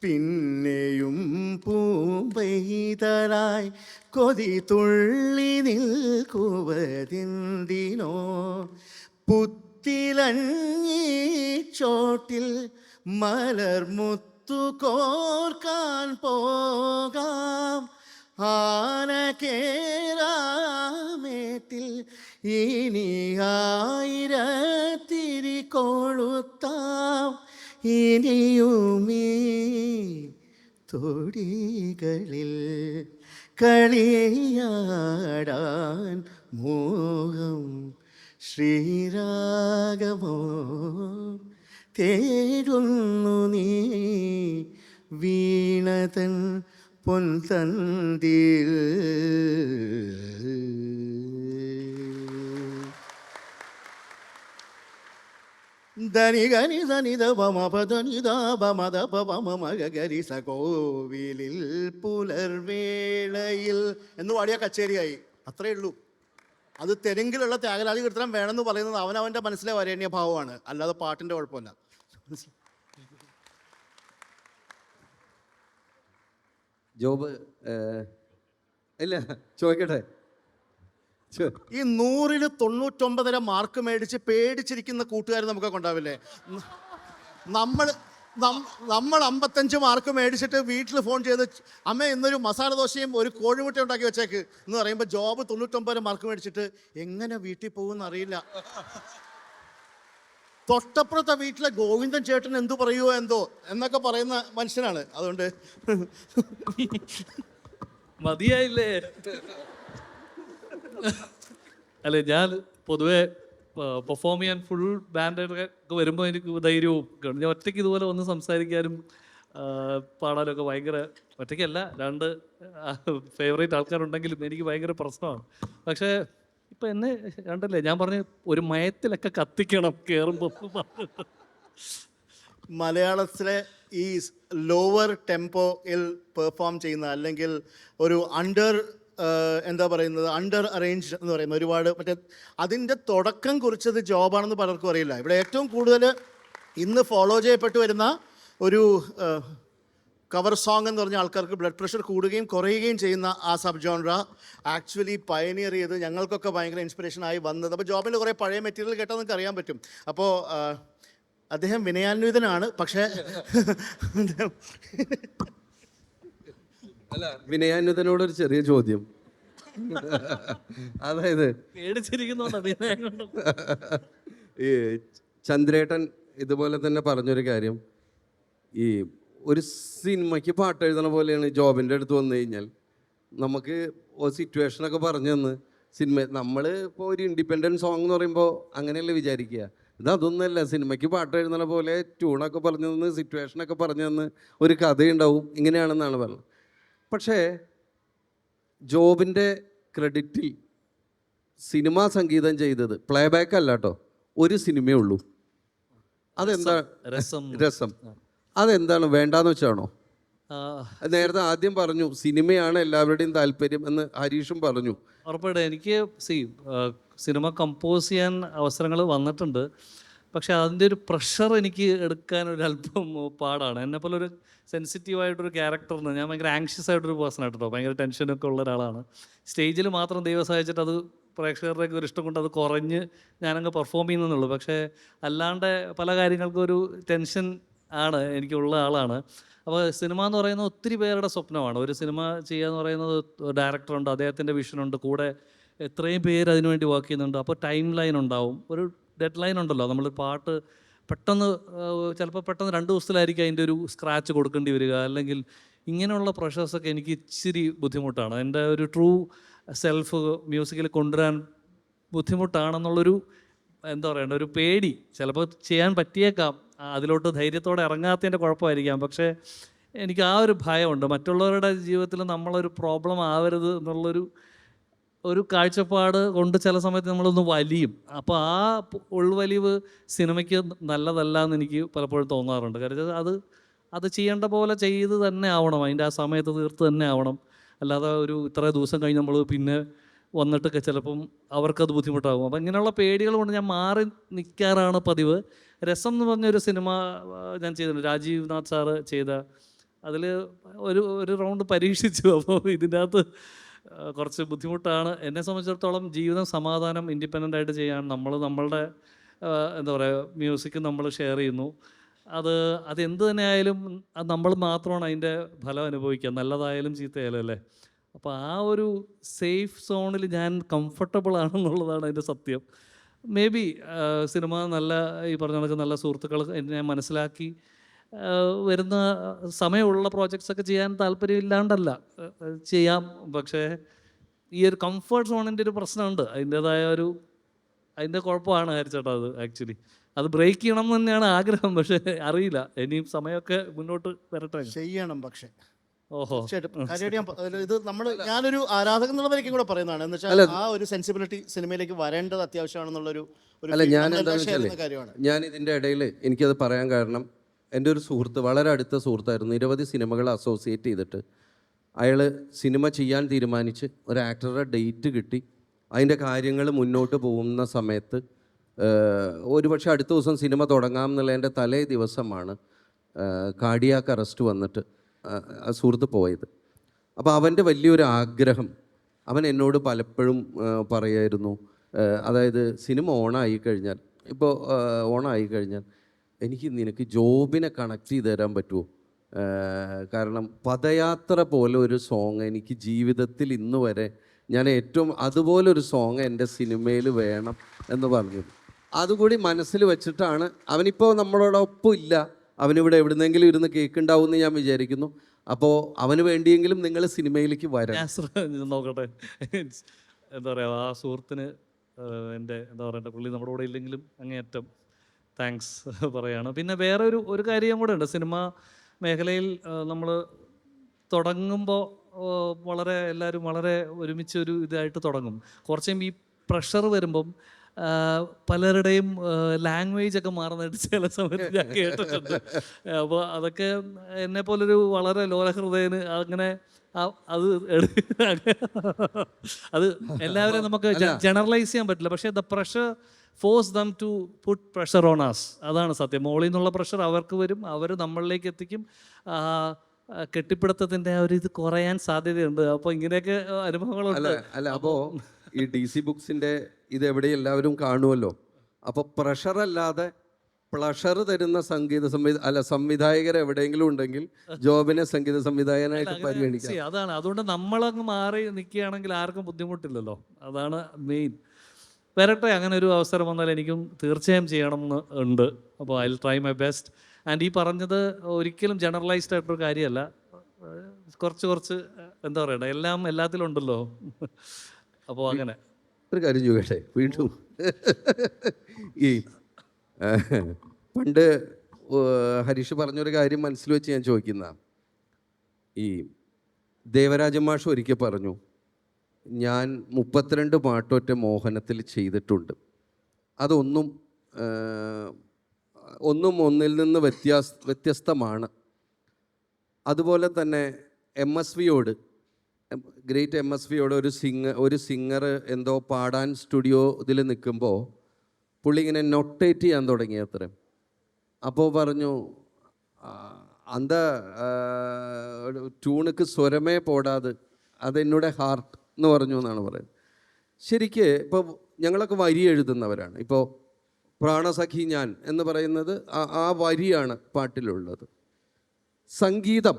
പിന്നെയും പൂമ്പെയ്തലായി കൊതി തുള്ളി നിൽക്കുവതിന്തിനോ പുത്തിലഞ്ഞി ചോട്ടിൽ മലർമുത്തു കോർക്കാൻ പോകാം ആന കേരാമേട്ടിൽ ഇനി ആയിരത്തിരി കൊളുത്താം ഇനിയുമീ തൊടികളിൽ കളിയാടാൻ മോഹം ശ്രീരാഗമോ തേടുന്നു നീ വീണതൻ പൊൻതന്തിൽ. ധനികനി ധനിത പമപധനിത പമത പമഗരി സകോവിലിൽ പുലർവേളയിൽ എന്ന് പാടിയ കച്ചേരിയായി. അത്രയേ ഉള്ളൂ. അത് തെലുങ്കിലുള്ള ത്യാഗരാജ കീർത്തനം വേണമെന്ന് പറയുന്നത് അവനവൻ്റെ മനസ്സിലെ വരേണ്യ ഭാവമാണ്, അല്ലാതെ പാട്ടിൻ്റെ കുഴപ്പമില്ല. ജോബ് ഇല്ല, ചോദിക്കട്ടെ. ഈ 100-ൽ 99.5 മാർക്ക് മേടിച്ച് പേടിച്ചിരിക്കുന്ന കൂട്ടുകാർ നമുക്കൊക്കെ ഉണ്ടാവില്ലേ? നമ്മൾ 55 മാർക്ക് മേടിച്ചിട്ട് വീട്ടിൽ ഫോൺ ചെയ്ത് അമ്മ ഇന്നൊരു മസാല ദോശയും ഒരു കോഴിമുട്ട ഉണ്ടാക്കി വെച്ചേക്ക് എന്ന് പറയുമ്പോൾ ജോബ് 99 മാർക്ക് മേടിച്ചിട്ട് എങ്ങനെ വീട്ടിൽ പോകുമെന്ന് അറിയില്ല. തൊട്ടപ്പുറത്തെ വീട്ടിലെ ഗോവിന്ദൻ ചേട്ടൻ എന്തു പറയുമോ എന്തോ എന്നൊക്കെ പറയുന്ന മനുഷ്യനാണ്. അതുകൊണ്ട് മതിയായില്ലേ? അല്ലേ, ഞാൻ പൊതുവെ പെർഫോം ചെയ്യാൻ ഫുൾ ബാൻഡൊക്കെ വരുമ്പോൾ എനിക്ക് ധൈര്യവും ഞാൻ ഒറ്റയ്ക്ക് ഇതുപോലെ വന്ന് സംസാരിക്കാനും പാടാനൊക്കെ ഭയങ്കര, ഒറ്റയ്ക്കല്ല 2 ഫേവറേറ്റ് ആൾക്കാരുണ്ടെങ്കിലും എനിക്ക് ഭയങ്കര പ്രശ്നമാണ്. പക്ഷേ ഇപ്പം എന്നെ കണ്ടല്ലേ, ഞാൻ പറഞ്ഞ ഒരു മയത്തിലൊക്കെ കത്തിക്കണം കയറുമ്പോൾ. മലയാളത്തിലെ ഈ ലോവർ ടെമ്പോയിൽ പെർഫോം ചെയ്യുന്ന അല്ലെങ്കിൽ ഒരു എന്താ പറയുന്നത് അണ്ടർ അറേഞ്ച്ഡ് എന്ന് പറയുന്ന ഒരുപാട് മറ്റേ അതിൻ്റെ തുടക്കം കുറിച്ചത് ജോബാണെന്ന് പലർക്കും അറിയില്ല. ഇവിടെ ഏറ്റവും കൂടുതൽ ഇന്ന് ഫോളോ ചെയ്യപ്പെട്ടു വരുന്ന ഒരു കവർ സോങ് എന്ന് പറഞ്ഞ ആൾക്കാർക്ക് ബ്ലഡ് പ്രഷർ കൂടുകയും കുറയുകയും ചെയ്യുന്ന ആ സബ് ജോൺറ ആക്ച്വലി പയനിയർ ചെയ്ത് ഞങ്ങൾക്കൊക്കെ ഭയങ്കര ഇൻസ്പിറേഷനായി വന്നത്. അപ്പോൾ ജോബിൻ്റെ കുറേ പഴയ മെറ്റീരിയൽ കേട്ടാൽ നിങ്ങൾക്ക് അറിയാൻ പറ്റും. അപ്പോൾ അദ്ദേഹം വിനയാന്വിതനാണ്. പക്ഷേ അല്ല, വിനയാന്വിതനോടൊരു ചെറിയ ചോദ്യം. അതായത് ഈ ചന്ദ്രേട്ടൻ ഇതുപോലെ തന്നെ പറഞ്ഞൊരു കാര്യം, ഈ ഒരു സിനിമയ്ക്ക് പാട്ട് എഴുതണ പോലെയാണ് ജോബിൻ്റെ അടുത്ത് വന്നു കഴിഞ്ഞാൽ നമുക്ക് സിറ്റുവേഷനൊക്കെ പറഞ്ഞു തന്ന് സിനിമ നമ്മൾ ഇപ്പോൾ ഒരു ഇൻഡിപെൻഡൻറ്റ് സോങ് എന്ന് പറയുമ്പോൾ അങ്ങനെയല്ലേ വിചാരിക്കുക. ഇത് അതൊന്നുമല്ല, സിനിമയ്ക്ക് പാട്ട് എഴുതുന്ന പോലെ ട്യൂണൊക്കെ പറഞ്ഞു തന്ന് സിറ്റുവേഷനൊക്കെ പറഞ്ഞു തന്ന് ഒരു കഥയുണ്ടാവും, ഇങ്ങനെയാണെന്നാണ് പറഞ്ഞത്. പക്ഷേ ജോബിൻ്റെ ക്രെഡിറ്റിൽ സിനിമാ സംഗീതം ചെയ്തത് പ്ലേ ബാക്ക് അല്ല കേട്ടോ, ഒരു സിനിമയേ ഉള്ളൂ. അതെന്താ? രസം. അതെന്താണ്, വേണ്ടാന്ന് വെച്ചാണോ? നേരത്തെ ആദ്യം പറഞ്ഞു സിനിമയാണ് എല്ലാവരുടെയും താല്പര്യം എന്ന് ഹരീഷും പറഞ്ഞു. ഉറപ്പായിട്ടും എനിക്ക് സിനിമ കമ്പോസ് ചെയ്യാൻ അവസരങ്ങൾ വന്നിട്ടുണ്ട്. പക്ഷെ അതിൻ്റെ ഒരു പ്രഷർ എനിക്ക് എടുക്കാൻ ഒരു അല്പം പാടാണ്. എന്നെപ്പോലെ ഒരു സെൻസിറ്റീവായിട്ടൊരു ക്യാരക്ടറിന് ഞാൻ ഭയങ്കര ആങ്ഷ്യസ് ആയിട്ടൊരു പേഴ്സൺ ആയിട്ടോ, ഭയങ്കര ടെൻഷനൊക്കെ ഉള്ള ഒരാളാണ്. സ്റ്റേജിൽ മാത്രം ദൈവം സഹായിച്ചിട്ട് അത് പ്രേക്ഷകരുടെയൊക്കെ ഒരു ഇഷ്ടം കൊണ്ട് അത് കുറഞ്ഞ് ഞാനങ്ങ് പെർഫോം ചെയ്യുന്നുള്ളൂ. പക്ഷേ അല്ലാണ്ട് പല കാര്യങ്ങൾക്കും ഒരു ടെൻഷൻ ആണ് എനിക്കുള്ള ആളാണ്. അപ്പോൾ സിനിമ എന്ന് പറയുന്നത് ഒത്തിരി പേരുടെ സ്വപ്നമാണ്. ഒരു സിനിമ ചെയ്യുക എന്ന് പറയുന്നത് ഡയറക്ടറുണ്ട്, അദ്ദേഹത്തിൻ്റെ വിഷനുണ്ട്, കൂടെ എത്രയും പേര് അതിനുവേണ്ടി വർക്ക് ചെയ്യുന്നുണ്ട്. അപ്പോൾ ടൈം ലൈൻ ഉണ്ടാവും, ഒരു ഡെഡ് ലൈൻ ഉണ്ടല്ലോ. നമ്മൾ പാട്ട് പെട്ടെന്ന് ചിലപ്പോൾ പെട്ടെന്ന് 2 ദിവസത്തിലായിരിക്കും അതിൻ്റെ ഒരു സ്ക്രാച്ച് കൊടുക്കേണ്ടി വരിക. അല്ലെങ്കിൽ ഇങ്ങനെയുള്ള പ്രഷേഴ്സൊക്കെ എനിക്ക് ഇച്ചിരി ബുദ്ധിമുട്ടാണ്. എൻ്റെ ഒരു ട്രൂ സെൽഫ് മ്യൂസിക്കിൽ കൊണ്ടുവരാൻ ബുദ്ധിമുട്ടാണെന്നുള്ളൊരു എന്താ പറയണ്ട ഒരു പേടി. ചിലപ്പോൾ ചെയ്യാൻ പറ്റിയേക്കാം, അതിലോട്ട് ധൈര്യത്തോടെ ഇറങ്ങാത്തതിൻ്റെ കുഴപ്പമായിരിക്കാം. പക്ഷേ എനിക്ക് ആ ഒരു ഭയമുണ്ട്, മറ്റുള്ളവരുടെ ജീവിതത്തിൽ നമ്മളൊരു പ്രോബ്ലം ആവരുത് എന്നുള്ളൊരു കാഴ്ചപ്പാട് കൊണ്ട് ചില സമയത്ത് നമ്മളൊന്ന് വലിയും. അപ്പോൾ ആ ഉൾവലിവ് സിനിമയ്ക്ക് നല്ലതല്ല എന്ന് എനിക്ക് പലപ്പോഴും തോന്നാറുണ്ട്. കാര്യം അത് ചെയ്യേണ്ട പോലെ ചെയ്ത് തന്നെ ആവണം, അതിൻ്റെ ആ സമയത്ത് തീർത്ത് തന്നെ ആവണം. അല്ലാതെ ഒരു ഇത്ര ദിവസം കഴിഞ്ഞ് നമ്മൾ പിന്നെ വന്നിട്ടൊക്കെ ചിലപ്പം അവർക്കത് ബുദ്ധിമുട്ടാകും. അപ്പം ഇങ്ങനെയുള്ള പേടികൾ കൊണ്ട് ഞാൻ മാറി നിൽക്കാറാണ് പതിവ്. രസം എന്ന് പറഞ്ഞൊരു സിനിമ ഞാൻ ചെയ്തിട്ടുണ്ട്, രാജീവ് നാഥ് സാറ് ചെയ്ത. അതിൽ ഒരു റൗണ്ട് പരീക്ഷിച്ചു. അപ്പോൾ ഇതിൻ്റെ അകത്ത് കുറച്ച് ബുദ്ധിമുട്ടാണ്. എന്നെ സംബന്ധിച്ചിടത്തോളം ജീവിതം സമാധാനം ഇൻഡിപെൻഡൻ്റ് ആയിട്ട് ചെയ്യാൻ നമ്മളുടെ എന്താ പറയുക മ്യൂസിക് നമ്മൾ ഷെയർ ചെയ്യുന്നു. അതെന്ത് തന്നെ ആയാലും അത് നമ്മൾ മാത്രമാണ് അതിൻ്റെ ഫലം അനുഭവിക്കുക, നല്ലതായാലും ചീത്തയായാലും അല്ലേ. അപ്പോൾ ആ ഒരു സേഫ് സോണിൽ ഞാൻ കംഫർട്ടബിൾ ആണെന്നുള്ളതാണ് അതിൻ്റെ സത്യം. മേ ബി സിനിമ നല്ല ഈ പറഞ്ഞ കണക്ക് നല്ല സുഹൃത്തുക്കൾ എന്നെ മനസ്സിലാക്കി വരുന്ന സമയമുള്ള പ്രോജക്ട്സൊക്കെ ചെയ്യാൻ താല്പര്യമില്ലാണ്ടല്ല, ചെയ്യാം. പക്ഷേ ഈ ഒരു കംഫർട്ട് സോണിൻ്റെ ഒരു പ്രശ്നമുണ്ട്, അതിൻ്റെ കുഴപ്പമാണ് ഹരിച്ചേട്ടാ. അത് ആക്ച്വലി അത് ബ്രേക്ക് ചെയ്യണം എന്ന് തന്നെയാണ് ആഗ്രഹം. പക്ഷേ അറിയില്ല, ഇനിയും സമയമൊക്കെ മുന്നോട്ട് വരട്ടെ. ചെയ്യണം പക്ഷേ. ഓഹോ, ഇത് ഞാനൊരു ആരാധകൻ എന്നുള്ള നിലയ്ക്കും കൂടെ പറയുന്നതാണ്. എന്ന് വെച്ചാൽ ആ ഒരു സെൻസിബിലിറ്റി സിനിമയിലേക്ക് വരേണ്ടത് അത്യാവശ്യമാണെന്നുള്ളൊരു കാര്യമാണ്. ഞാൻ ഇതിൻ്റെ ഇടയിൽ എനിക്കത് പറയാൻ കാരണം, എൻ്റെ ഒരു സുഹൃത്ത്, വളരെ അടുത്ത സുഹൃത്തായിരുന്നു, നിരവധി സിനിമകൾ അസോസിയേറ്റ് ചെയ്തിട്ട് അയാൾ സിനിമ ചെയ്യാൻ തീരുമാനിച്ച് ഒരു ആക്ടറുടെ ഡേറ്റ് കിട്ടി, അതിൻ്റെ കാര്യങ്ങൾ മുന്നോട്ട് പോകുന്ന സമയത്ത് ഒരുപക്ഷെ അടുത്ത ദിവസം സിനിമ തുടങ്ങാം എന്നുള്ളതിൻ്റെ തലേ ദിവസമാണ് കാർഡിയാക്ക് അറസ്റ്റ് വന്നിട്ട് സുഹൃത്ത് പോയത്. അപ്പോൾ അവൻ്റെ വലിയൊരു ആഗ്രഹം അവൻ എന്നോട് പലപ്പോഴും പറയായിരുന്നു, അതായത് സിനിമ ഓണായി കഴിഞ്ഞാൽ, ഇപ്പോൾ ഓണായി കഴിഞ്ഞാൽ നിനക്ക് ജോബിനെ കണക്ട് ചെയ്ത് തരാൻ പറ്റുമോ? കാരണം പദയാത്ര പോലെ ഒരു സോങ് എനിക്ക് ജീവിതത്തിൽ ഇന്ന് വരെ ഞാൻ അതുപോലൊരു സോങ് എൻ്റെ സിനിമയിൽ വേണം എന്ന് പറഞ്ഞു. അതുകൂടി മനസ്സിൽ വെച്ചിട്ടാണ്, അവനിപ്പോൾ നമ്മളോടൊപ്പം ഇല്ല, അവനിവിടെ എവിടുന്നെങ്കിലും ഇരുന്ന് കേൾക്കുന്നുണ്ടാവും എന്ന് ഞാൻ വിചാരിക്കുന്നു. അപ്പോൾ അവന് വേണ്ടിയെങ്കിലും നിങ്ങൾ സിനിമയിലേക്ക് വരാം. നോക്കട്ടെ, എന്താ പറയുക, ആ സുഹൃത്തിന് എൻ്റെ എന്താ പറയണ്ട, പുള്ളി നമ്മുടെ കൂടെ ഇല്ലെങ്കിലും അങ്ങേയറ്റം താങ്ക്സ് പറയുകയാണ്. പിന്നെ വേറെ ഒരു കാര്യം കൂടെ ഉണ്ട്. സിനിമ മേഖലയിൽ നമ്മൾ തുടങ്ങുമ്പോൾ എല്ലാവരും വളരെ ഒരുമിച്ച് ഒരു ഇതായിട്ട് തുടങ്ങും. കുറച്ചും ഈ പ്രഷർ വരുമ്പം പലരുടെയും ലാംഗ്വേജ് ഒക്കെ മാറുന്നതായിട്ട് ചില സമയത്ത് ഞാൻ കേട്ടിട്ടുണ്ട്. അപ്പോൾ അതൊക്കെ എന്നെപ്പോലൊരു വളരെ ലോലഹൃദയന് അങ്ങനെ അത് എല്ലാവരെയും നമുക്ക് ജനറലൈസ് ചെയ്യാൻ പറ്റില്ല. പക്ഷേ the pressure force them to put pressure on us. അതാണ് സത്യം. മോളിൽ നിന്നുള്ള പ്രഷർ അവർക്ക് വരും, അവർ നമ്മളിലേക്ക് എത്തിക്കും. കെട്ടിപ്പിടുത്തത്തിൻ്റെ ആ ഒരു ഇത് കുറയാൻ സാധ്യതയുണ്ട്. അപ്പോൾ ഇങ്ങനെയൊക്കെ അനുഭവങ്ങളുണ്ട്. അല്ല അപ്പോൾ ഈ DC ബുക്സിൻ്റെ ഇതെവിടെ എല്ലാവരും കാണുമല്ലോ. അപ്പോൾ പ്രഷറല്ലാതെ പ്ലഷർ തരുന്ന സംവിധായകർ എവിടെയെങ്കിലും ഉണ്ടെങ്കിൽ ജോബിനെ സംഗീത സംവിധായകനായിട്ട് പരിഗണിക്കാം. അതാണ്, അതുകൊണ്ട് നമ്മളങ്ങ് മാറി നിൽക്കുകയാണെങ്കിൽ ആർക്കും ബുദ്ധിമുട്ടില്ലല്ലോ. അതാണ് മെയിൻ. വരട്ടെ, അങ്ങനെ ഒരു അവസരം വന്നാൽ എനിക്കും തീർച്ചയായും ചെയ്യണം എന്ന് ഉണ്ട്. അപ്പോൾ I will try my best. And ഈ പറഞ്ഞത് ഒരിക്കലും ജനറലൈസ്ഡ് ആയിട്ടൊരു കാര്യമല്ല. കുറച്ച് എന്താ പറയണ്ടേ, എല്ലാത്തിലും ഉണ്ടല്ലോ. അപ്പോൾ അങ്ങനെ ഒരു കാര്യം ചോദിക്കട്ടെ, വീണ്ടും ഈ പണ്ട് ഹരീഷ് പറഞ്ഞൊരു കാര്യം മനസ്സിൽ വെച്ച് ഞാൻ ചോദിക്കുന്ന, ഈ ദേവരാജ മാഷ് ഒരിക്കൽ പറഞ്ഞു, ഞാൻ 32 പാട്ടൊറ്റ മോഹനത്തിൽ ചെയ്തിട്ടുണ്ട്, അതൊന്നും ഒന്നിൽ നിന്ന് വ്യത്യസ്തമാണ്. അതുപോലെ തന്നെ MSVയോട്, ഗ്രേറ്റ് MSVയോട് ഒരു സിംഗർ എന്തോ പാടാൻ സ്റ്റുഡിയോ ഇതിൽ നിൽക്കുമ്പോൾ പുള്ളി ഇങ്ങനെ നൊട്ടേറ്റ് ചെയ്യാൻ തുടങ്ങി അത്ര. അപ്പോൾ പറഞ്ഞു, അന്ത ട്യൂണുക്ക് സ്വരമേ പോടാതെ അതെന്നോട് ഹാർട്ട് എന്ന് പറഞ്ഞു എന്നാണ് പറയുന്നത്. ശരിക്ക് ഇപ്പോൾ ഞങ്ങളൊക്കെ വരി എഴുതുന്നവരാണ്. ഇപ്പോൾ പ്രാണസഖി ഞാൻ എന്ന് പറയുന്നത് ആ വരിയാണ് പാട്ടിലുള്ളത്. സംഗീതം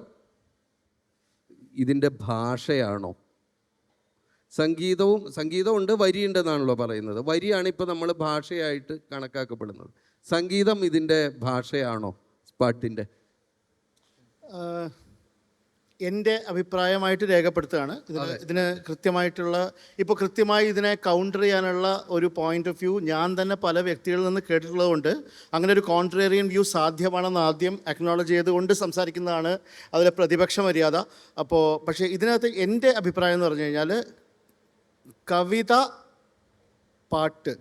ഇതിൻ്റെ ഭാഷയാണോ? സംഗീതമുണ്ട്, വരിയുണ്ടെന്നാണല്ലോ പറയുന്നത്. വരിയാണ് ഇപ്പോൾ നമ്മൾ ഭാഷയായിട്ട് കണക്കാക്കപ്പെടുന്നത്. സംഗീതം ഇതിൻ്റെ ഭാഷയാണോ പാട്ടിൻ്റെ? എൻ്റെ അഭിപ്രായമായിട്ട് രേഖപ്പെടുത്തുകയാണ്. ഇതിന് കൃത്യമായിട്ടുള്ള, ഇപ്പോൾ കൃത്യമായി ഇതിനെ കൗണ്ടർ ചെയ്യാനുള്ള ഒരു പോയിന്റ് ഓഫ് വ്യൂ ഞാൻ തന്നെ പല വ്യക്തികളിൽ നിന്ന് കേട്ടിട്ടുള്ളതുകൊണ്ട് അങ്ങനെ ഒരു കോൺട്രേറിയൻ വ്യൂ സാധ്യമാണെന്ന് ആദ്യം അക്നോളജ് ചെയ്തുകൊണ്ട് സംസാരിക്കുന്നതാണ് അതിലെ പ്രതിപക്ഷ മര്യാദ. അപ്പോൾ പക്ഷേ ഇതിനകത്ത് എൻ്റെ അഭിപ്രായം എന്ന് പറഞ്ഞു കഴിഞ്ഞാൽ, കവിത, പാട്ട്,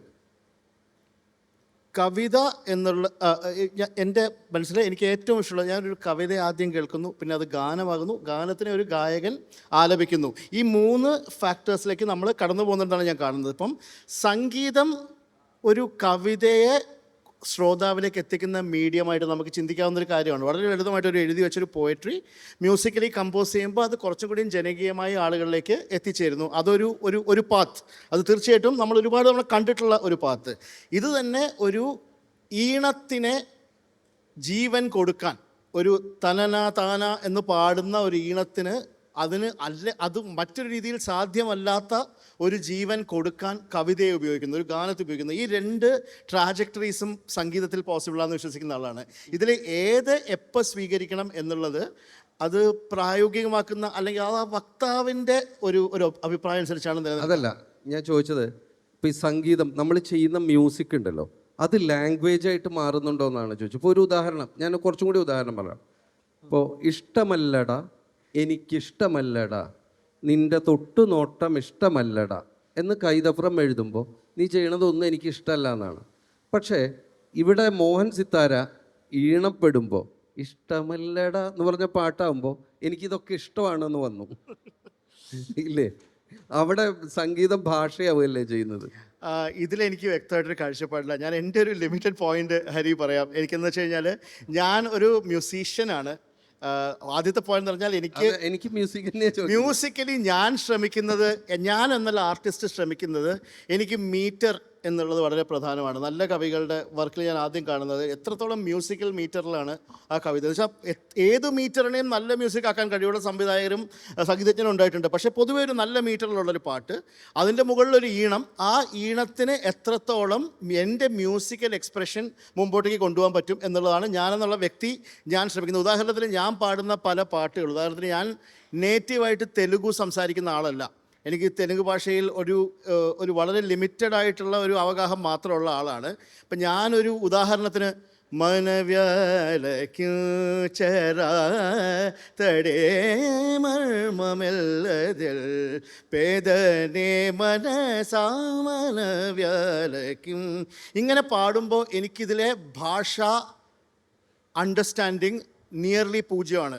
കവിത എന്നുള്ള എൻ്റെ മനസ്സിൽ എനിക്ക് ഏറ്റവും ഇഷ്ടമുള്ളത്, ഞാനൊരു കവിത ആദ്യം കേൾക്കുന്നു, പിന്നെ അത് ഗാനമാകുന്നു, ഗാനത്തിനെ ഒരു ഗായകൻ ആലപിക്കുന്നു. ഈ 3 ഫാക്ടേഴ്സിലേക്ക് നമ്മൾ കടന്നു പോകുന്നുണ്ടെന്നാണ് ഞാൻ കാണുന്നത്. ഇപ്പം സംഗീതം ഒരു കവിതയെ ശ്രോതാവിലേക്ക് എത്തിക്കുന്ന മീഡിയമായിട്ട് നമുക്ക് ചിന്തിക്കാവുന്ന ഒരു കാര്യമാണ്. വളരെ ലളിതമായിട്ടൊരു എഴുതി വെച്ചൊരു പോയട്രി മ്യൂസിക്കലി കമ്പോസ് ചെയ്യുമ്പോൾ അത് കുറച്ചും കൂടിയും ജനകീയമായി ആളുകളിലേക്ക് എത്തിച്ചേരുന്നു. അതൊരു ഒരു ഒരു പാത്ത്, അത് തീർച്ചയായിട്ടും നമ്മൾ ഒരുപാട് നമ്മൾ കണ്ടിട്ടുള്ള ഒരു പാത്ത്. ഇത് തന്നെ ഒരു ഈണത്തിനെ ജീവൻ കൊടുക്കാൻ, ഒരു തനന താന എന്ന് പാടുന്ന ഒരു ഈണത്തിന് അത് മറ്റൊരു രീതിയിൽ സാധ്യമല്ലാത്ത ഒരു ജീവൻ കൊടുക്കാൻ കവിതയെ ഉപയോഗിക്കുന്നു, ഒരു ഗാനത്തെ ഉപയോഗിക്കുന്നു. ഈ 2 ട്രാജക്ടറീസും സംഗീതത്തിൽ പോസിബിളാണെന്ന് വിശ്വസിക്കുന്ന ആളാണ്. ഇതിൽ ഏത് എപ്പോൾ സ്വീകരിക്കണം എന്നുള്ളത് അത് പ്രായോഗികമാക്കുന്ന, അല്ലെങ്കിൽ ആ വക്താവിൻ്റെ ഒരു അഭിപ്രായം അനുസരിച്ചാണ്. അതല്ല ഞാൻ ചോദിച്ചത്, ഇപ്പോൾ ഈ സംഗീതം നമ്മൾ ചെയ്യുന്ന മ്യൂസിക് ഉണ്ടല്ലോ, അത് ലാംഗ്വേജ് ആയിട്ട് മാറുന്നുണ്ടോ എന്നാണ് ചോദിച്ചത്. ഇപ്പോൾ ഒരു ഉദാഹരണം, ഞാൻ കുറച്ചും കൂടി ഉദാഹരണം പറയാം. ഇപ്പോൾ ഇഷ്ടമല്ലടാ എനിക്കിഷ്ടമല്ലടാ, നിൻ്റെ തൊട്ടു നോട്ടം ഇഷ്ടമല്ലടാ എന്ന് കൈതപ്രം എഴുതുമ്പോൾ നീ ചെയ്യണതൊന്നും എനിക്കിഷ്ടമല്ല എന്നാണ്. പക്ഷേ ഇവിടെ മോഹൻ സിത്താര ഈണപ്പെടുമ്പോൾ ഇഷ്ടമല്ലടാ എന്ന് പറഞ്ഞ പാട്ടാകുമ്പോൾ എനിക്കിതൊക്കെ ഇഷ്ടമാണെന്ന് വന്നു, ഇല്ലേ? അവിടെ സംഗീതം ഭാഷയാവുകയല്ലേ ചെയ്യുന്നത്. ഇതിലെനിക്ക് വ്യക്തമായിട്ടൊരു കാഴ്ചപ്പാടില്ല. ഞാൻ എൻ്റെ ഒരു ലിമിറ്റഡ് പോയിന്റ് ഹരി പറയാം. എനിക്കെന്ന് വെച്ച് കഴിഞ്ഞാൽ, ഞാൻ ഒരു മ്യൂസീഷ്യനാണ്. ആദ്യത്തെ പോയിന്റ് എന്ന് പറഞ്ഞാൽ, എനിക്ക് മ്യൂസിക്കലി ഞാൻ ശ്രമിക്കുന്നത്, ഞാൻ എന്നുള്ള ആർട്ടിസ്റ്റ് ശ്രമിക്കുന്നത്, എനിക്ക് മീറ്റർ എന്നുള്ളത് വളരെ പ്രധാനമാണ്. നല്ല കവികളുടെ വർക്കിൽ ഞാൻ ആദ്യം കാണുന്നത് എത്രത്തോളം മ്യൂസിക്കൽ മീറ്ററിലാണ് ആ കവിത. എന്ന് വെച്ചാൽ ഏത് മീറ്ററിനെയും നല്ല മ്യൂസിക് ആക്കാൻ കഴിവുള്ള സംവിധായകരും സംഗീതജ്ഞനും ഉണ്ടായിട്ടുണ്ട്. പക്ഷേ പൊതുവെ ഒരു നല്ല മീറ്ററിലുള്ളൊരു പാട്ട്, അതിൻ്റെ മുകളിലൊരു ഈണം, ആ ഈണത്തിന് എത്രത്തോളം എൻ്റെ മ്യൂസിക്കൽ എക്സ്പ്രഷൻ മുമ്പോട്ടേക്ക് കൊണ്ടുപോകാൻ പറ്റും എന്നുള്ളതാണ് ഞാനെന്നുള്ള വ്യക്തി ഞാൻ ശ്രമിക്കുന്നത്. ഉദാഹരണത്തിന് ഞാൻ പാടുന്ന പല പാട്ടുകൾ, ഉദാഹരണത്തിന് ഞാൻ നേറ്റീവായിട്ട് തെലുഗു സംസാരിക്കുന്ന ആളല്ല. എനിക്ക് തെലുങ്ക് ഭാഷയിൽ ഒരു വളരെ ലിമിറ്റഡ് ആയിട്ടുള്ള ഒരു അവഗാഹം മാത്രമുള്ള ആളാണ്. ഇപ്പം ഞാനൊരു ഉദാഹരണത്തിന് മനവ്യാലയ്ക്കു ചേരാ തടേ മർമ്മമെല്ലതിൽ പേദനെ മനസാമനവ്യാലയ്ക്കും, ഇങ്ങനെ പാടുമ്പോൾ എനിക്കിതിലെ ഭാഷ അണ്ടർസ്റ്റാൻഡിങ് നിയർലി 0ആണ്.